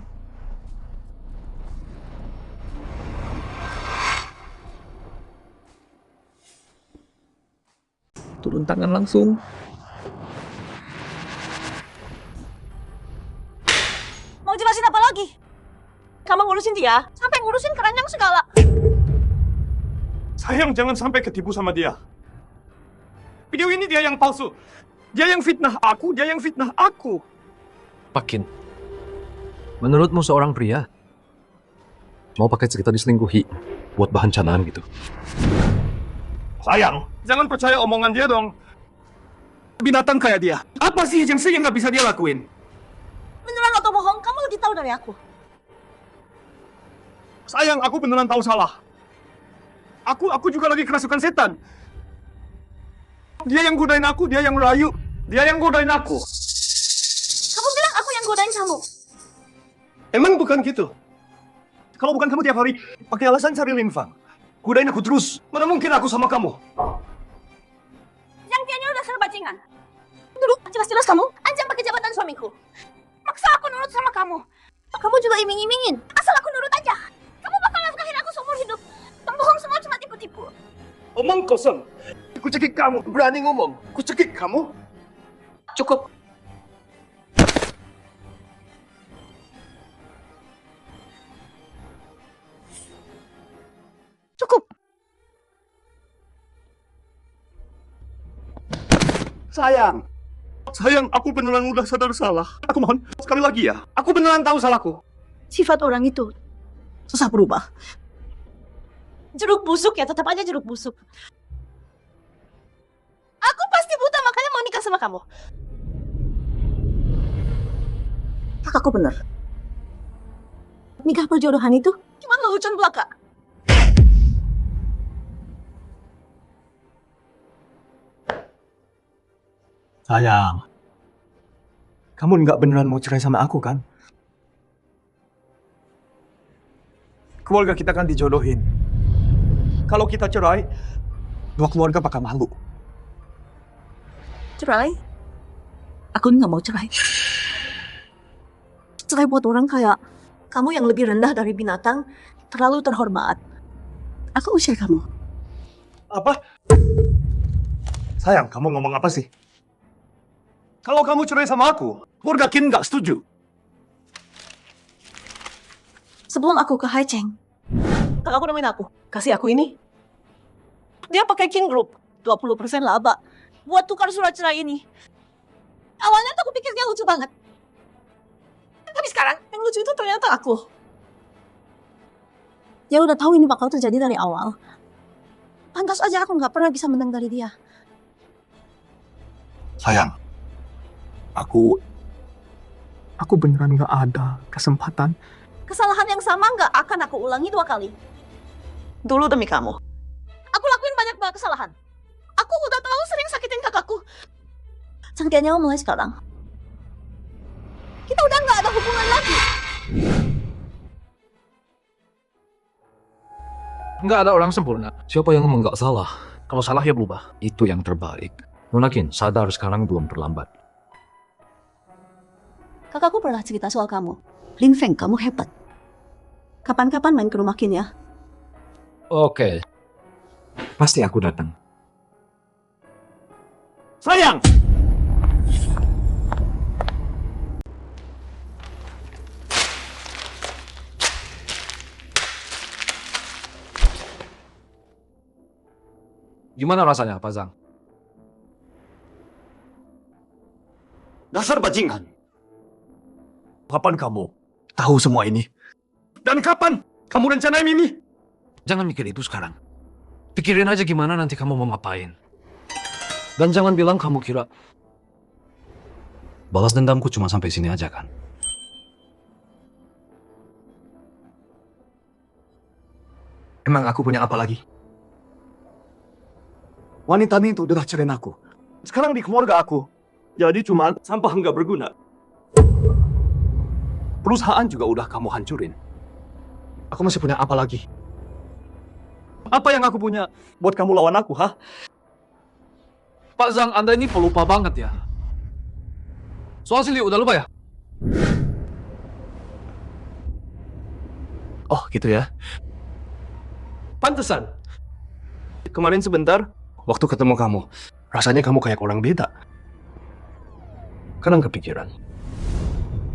Turun tangan langsung. Mau jelasin apa lagi? Kamu ngurusin dia, sampai ngurusin keranjang segala. Sayang, jangan sampai ketipu sama dia. Video ini dia yang palsu. Dia yang fitnah aku. Pakin, menurutmu seorang pria mau pakai cerita diselingkuhi buat bahan canaan gitu? Sayang, jangan percaya omongan dia dong. Binatang kayak dia. Apa sih yang nggak bisa dia lakuin? Beneran atau bohong? Kamu lebih tahu dari aku. Sayang, aku beneran tahu salah. Aku juga lagi kerasukan setan. Dia yang godain aku, dia yang rayu, dia yang godain aku. Kamu bilang aku yang godain kamu. Emang bukan gitu? Kalau bukan kamu tiap hari pakai alasan cari Lin Feng, godain aku terus. Mana mungkin aku sama kamu? Yang Tiannya udah bajingan. Dulu jelas-jelas kamu ancam pakai jabatan suamiku. Maksa aku nurut sama kamu. Kamu juga iming-imingin. Asal aku nurut aja. Kamu bakal nafkahin aku seumur hidup. Pembohong semua cuma tipu-tipu. Omong kosong. Aku cekik kamu. Berani ngomong. Aku cekik kamu. Cukup. Cukup. Sayang. Sayang, aku beneran udah sadar salah. Aku mohon, sekali lagi ya. Aku beneran tahu salahku. Sifat orang itu susah berubah. Jeruk busuk ya, tetap aja jeruk busuk. Aku pasti buta, makanya mau nikah sama kamu. Kakakku bener. Nikah perjodohan itu cuma lelucon belaka. Sayang. Kamu nggak beneran mau cerai sama aku kan? Keluarga kita kan dijodohin. Kalau kita cerai, dua keluarga bakal malu. Cerai? Aku nggak mau cerai. Cerai buat orang kayak kamu yang lebih rendah dari binatang, terlalu terhormat. Aku usir kamu. Apa? Sayang, kamu ngomong apa sih? Kalau kamu cerai sama aku, keluarga Kin nggak setuju. Sebelum aku ke Haicheng, kakakku nemuin aku. Kasih aku ini. Dia pakai Kin Group, 20% laba. Buat tukar surat cerai ini. Awalnya tuh aku pikir dia lucu banget. Tapi sekarang, yang lucu itu ternyata aku. Dia udah tahu ini bakal terjadi dari awal. Pantas aja aku nggak pernah bisa menang dari dia. Sayang, aku beneran nggak ada kesempatan. Kesalahan yang sama nggak akan aku ulangi 2 kali. Dulu demi kamu. Aku lakuin banyak banget kesalahan. Aku udah terlalu sering sakitin kakakku. Sangkianya mulai sekarang. Kita udah nggak ada hubungan lagi. Nggak ada orang sempurna. Siapa yang ngomong nggak salah? Kalau salah ya berubah. Itu yang terbaik. Nona Kin, sadar sekarang belum terlambat. Kakakku pernah cerita soal kamu. Lin Feng, kamu hebat. Kapan-kapan main ke rumah Kin ya. Oke. Pasti aku datang. Sayang! Gimana rasanya, Pak Zhang? Dasar bajingan. Kapan kamu tahu semua ini? Dan kapan kamu rencanain ini? Jangan mikir itu sekarang. Pikirin aja gimana nanti kamu mau ngapain. Dan jangan bilang kamu kira Balas dendamku cuma sampai sini aja kan? Emang aku punya apa lagi? Wanita ini itu udah cerain aku. Sekarang di keluarga aku. Jadi cuma sampah nggak berguna. Perusahaan juga udah kamu hancurin. Aku masih punya apa lagi? Apa yang aku punya buat kamu lawan aku, ha? Pak Zhang, Anda ini pelupa banget ya. Soal si Liu udah lupa ya? Oh, gitu ya. Pantesan. Kemarin sebentar, waktu ketemu kamu, rasanya kamu kayak orang beda. Kadang kepikiran.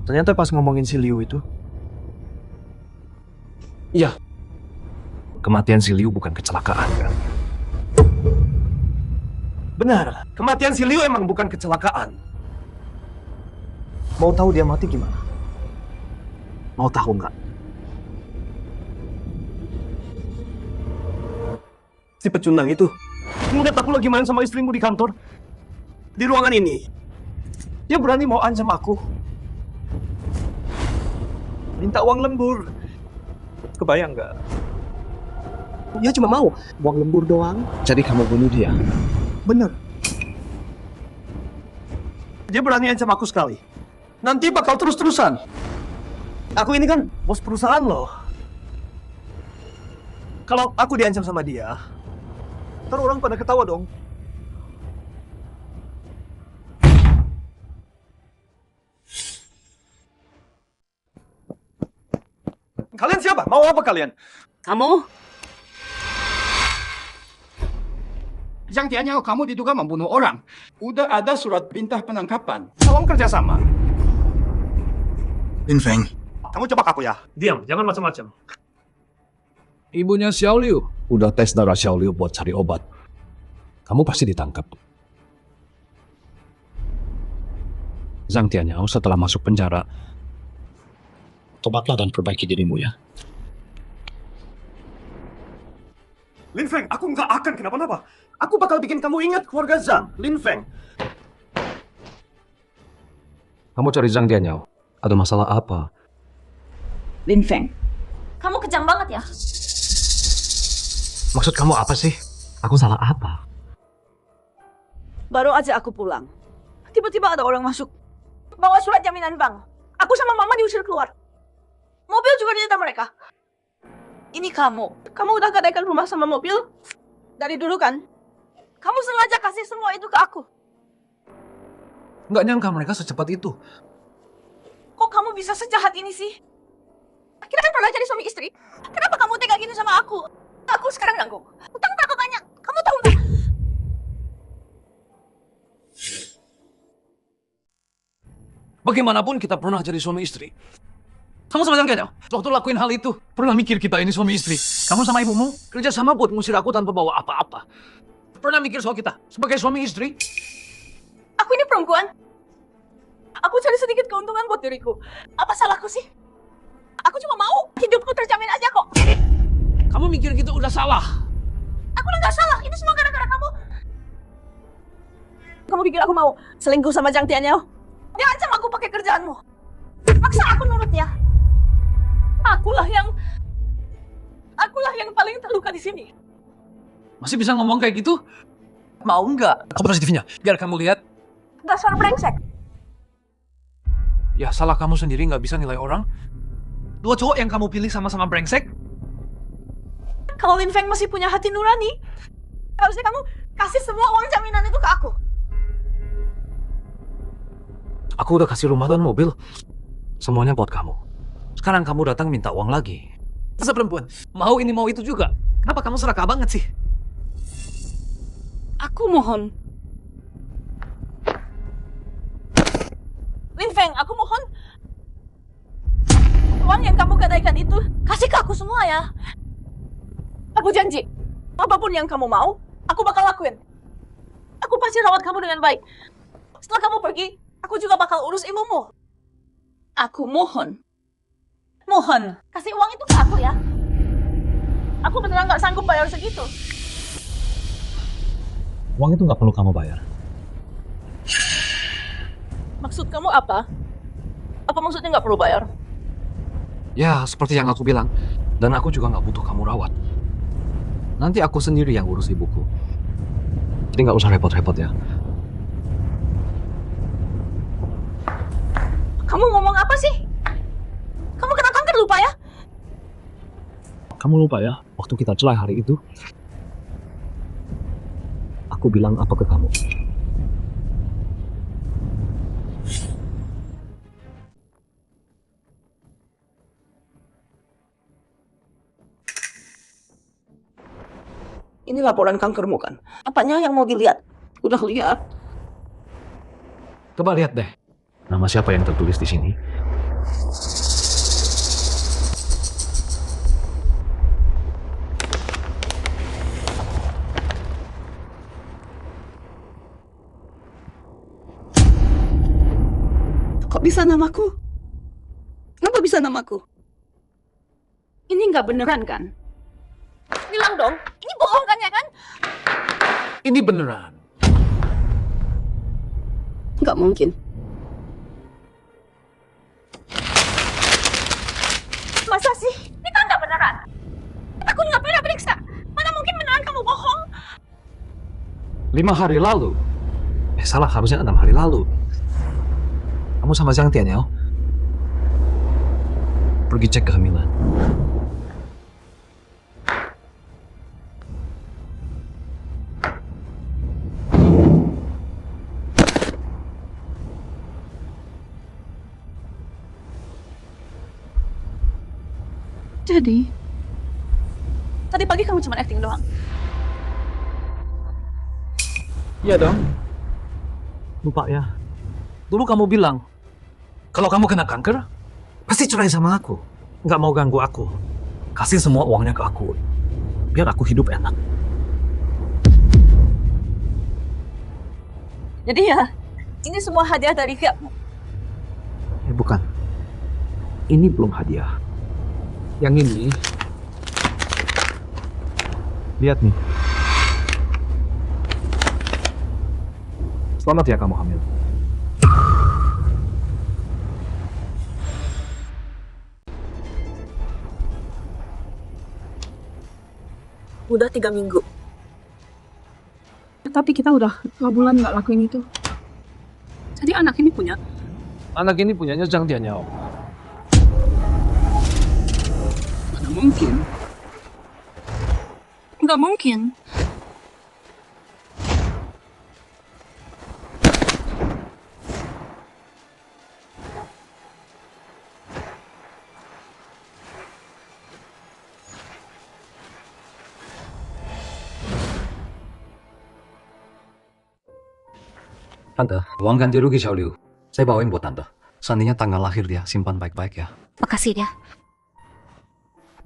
Ternyata pas ngomongin si Liu itu. Iya. Kematian si Liu bukan kecelakaan kan? Benar, kematian si Liu emang bukan kecelakaan. Mau tahu dia mati gimana? Mau tahu nggak? Si pecundang itu ngeliat aku lagi main sama istrimu di kantor. Di ruangan ini. Dia berani mau ancam aku. Minta uang lembur. Kebayang nggak? Dia cuma mau uang lembur doang. Jadi kamu bunuh dia? Bener. Dia berani ancam aku sekali. Nanti bakal terus-terusan. Aku ini kan bos perusahaan loh. Kalau aku diancam sama dia, ntar orang pada ketawa dong. Kalian siapa? Mau apa kalian? Kamu? Zhang Tianyao, kamu diduga membunuh orang. Udah ada surat perintah penangkapan. Tolong kerjasama. Lin Feng. Kamu coba aku ya. Diam, jangan macam-macam. Ibunya Xiao Liu udah tes darah Xiao Liu buat cari obat. Kamu pasti ditangkap. Zhang Tianyao setelah masuk penjara, tobatlah dan perbaiki dirimu ya. Lin Feng, aku nggak akan kenapa-napa. Aku bakal bikin kamu ingat keluarga Zhang. Lin Feng. Kamu cari Zhang Tianyao. Ada masalah apa? Lin Feng, kamu kejam banget ya. Maksud kamu apa sih? Aku salah apa? Baru aja aku pulang. Tiba-tiba ada orang masuk. Bawa surat jaminan bank. Aku sama mama diusir keluar. Mobil juga disita mereka. Ini kamu. Kamu udah gadaikan rumah sama mobil? Dari dulu kan? Kamu sengaja kasih semua itu ke aku. Nggak nyangka mereka secepat itu. Kok kamu bisa sejahat ini sih? Kita kan pernah jadi suami istri. Kenapa kamu tega gini sama aku? Aku sekarang nanggung. Utang berapa banyak? Kamu tahu nggak? Bagaimanapun kita pernah jadi suami istri. Kamu sama Zhang Tianyao, waktu lakuin hal itu, pernah mikir kita ini suami istri. Kamu sama ibumu kerja sama buat ngusir aku tanpa bawa apa-apa. Pernah mikir soal kita sebagai suami istri? Aku ini perempuan. Aku cari sedikit keuntungan buat diriku. Apa salahku sih? Aku cuma mau hidupku terjamin aja kok. Kamu mikir gitu udah salah. Aku udah gak salah. Itu semua gara-gara kamu. Kamu pikir aku mau selingkuh sama Zhang Tianyao? Dia ancam aku pakai kerjaanmu. Maksa aku nurut ya. Akulah yang paling terluka di sini. Masih bisa ngomong kayak gitu? Mau nggak? Kamu CCTV-nya, biar kamu lihat. Dasar brengsek. Ya salah kamu sendiri nggak bisa nilai orang. Dua cowok yang kamu pilih sama-sama brengsek. Kalau Lin Feng masih punya hati nurani, harusnya kamu kasih semua uang jaminan itu ke aku. Aku udah kasih rumah dan mobil. Semuanya buat kamu. Sekarang kamu datang minta uang lagi. Masa perempuan, mau ini mau itu juga. Kenapa kamu serakah banget sih? Aku mohon. Lin Feng, aku mohon. Uang yang kamu gadaikan itu, kasih ke aku semua ya. Aku janji, apapun yang kamu mau, aku bakal lakuin. Aku pasti rawat kamu dengan baik. Setelah kamu pergi, aku juga bakal urus ibumu. Aku mohon. Mohon, kasih uang itu ke aku ya. Aku beneran gak sanggup bayar segitu. Uang itu nggak perlu kamu bayar. Maksud kamu apa? Apa maksudnya nggak perlu bayar? Ya, seperti yang aku bilang. Dan aku juga nggak butuh kamu rawat. Nanti aku sendiri yang urus ibuku. Jadi nggak usah repot-repot ya. Kamu ngomong apa sih? Kamu kena kanker lupa ya? Kamu lupa ya, waktu kita cerai hari itu, aku bilang apa ke kamu? Ini laporan kankermu kan? Apanya yang mau dilihat? Udah lihat. Coba lihat deh. Nama siapa yang tertulis di sini? Kok bisa namaku? Kenapa bisa namaku? Ini nggak beneran kan? Bilang dong, ini bohong kan ya kan? Ini beneran. Nggak mungkin. Masa sih? Ini kan nggak beneran. Aku nggak pernah periksa. Mana mungkin beneran kamu bohong? 5 hari lalu. Salah, harusnya 6 hari lalu. Kamu sama Zhang Tianyao pergi cek kehamilan. Jadi, tadi pagi kamu cuma acting doang. Iya dong. Lupa ya. Dulu kamu bilang, kalau kamu kena kanker, pasti cerai sama aku. Nggak mau ganggu aku. Kasih semua uangnya ke aku. Biar aku hidup enak. Jadi ya, ini semua hadiah dari pihakmu. Bukan. Ini belum hadiah. Yang ini, lihat nih. Selamat ya kamu hamil. Udah 3 minggu. Tapi kita udah 2 bulan nggak lakuin itu. Jadi anak ini punya. Anak ini punyanya Zhang Dianyao. Mana mungkin? Nggak mungkin. Tante, uang ganti rugi Xiao Liu. Saya bawain buat Tante. Seandainya tanggal lahir dia, simpan baik-baik ya. Makasih ya.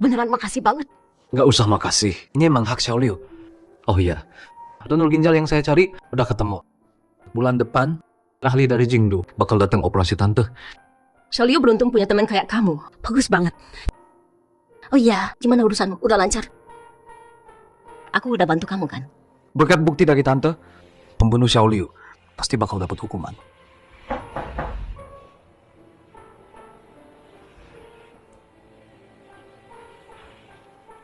Beneran makasih banget. Nggak usah makasih. Ini emang hak Xiao Liu. Oh iya, donor ginjal yang saya cari udah ketemu. Bulan depan, ahli dari Jingdu bakal datang operasi Tante. Xiao Liu beruntung punya teman kayak kamu. Bagus banget. Oh iya, gimana urusanmu? Udah lancar? Aku udah bantu kamu kan? Berkat bukti dari Tante, pembunuh Xiao Liu pasti bakal dapat hukuman.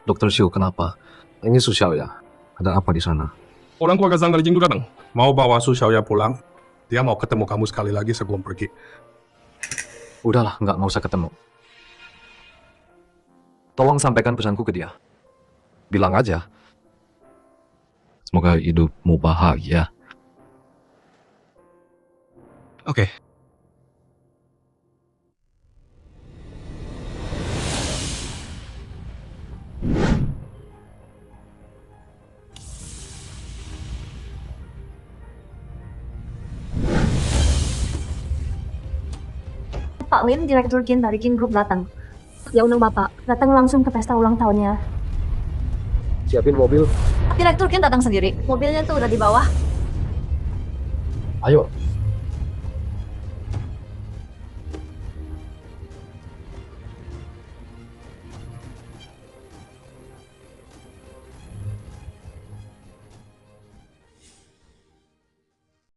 Dokter Xiu, kenapa? Ini Su Xiao ya? Ada apa di sana? Orang keluarga Zhang dari Jingdu datang. Mau bawa Su Xiaoya pulang. Dia mau ketemu kamu sekali lagi sebelum pergi. Udahlah, nggak usah ketemu. Tolong sampaikan pesanku ke dia. Bilang aja. Semoga hidupmu bahagia. Oke. Pak Lin, Direktur Kin dari Kin Group datang. Ya undang Bapak, datang langsung ke pesta ulang tahunnya. Siapin mobil. Direktur Kin datang sendiri. Mobilnya tuh udah di bawah. Ayo,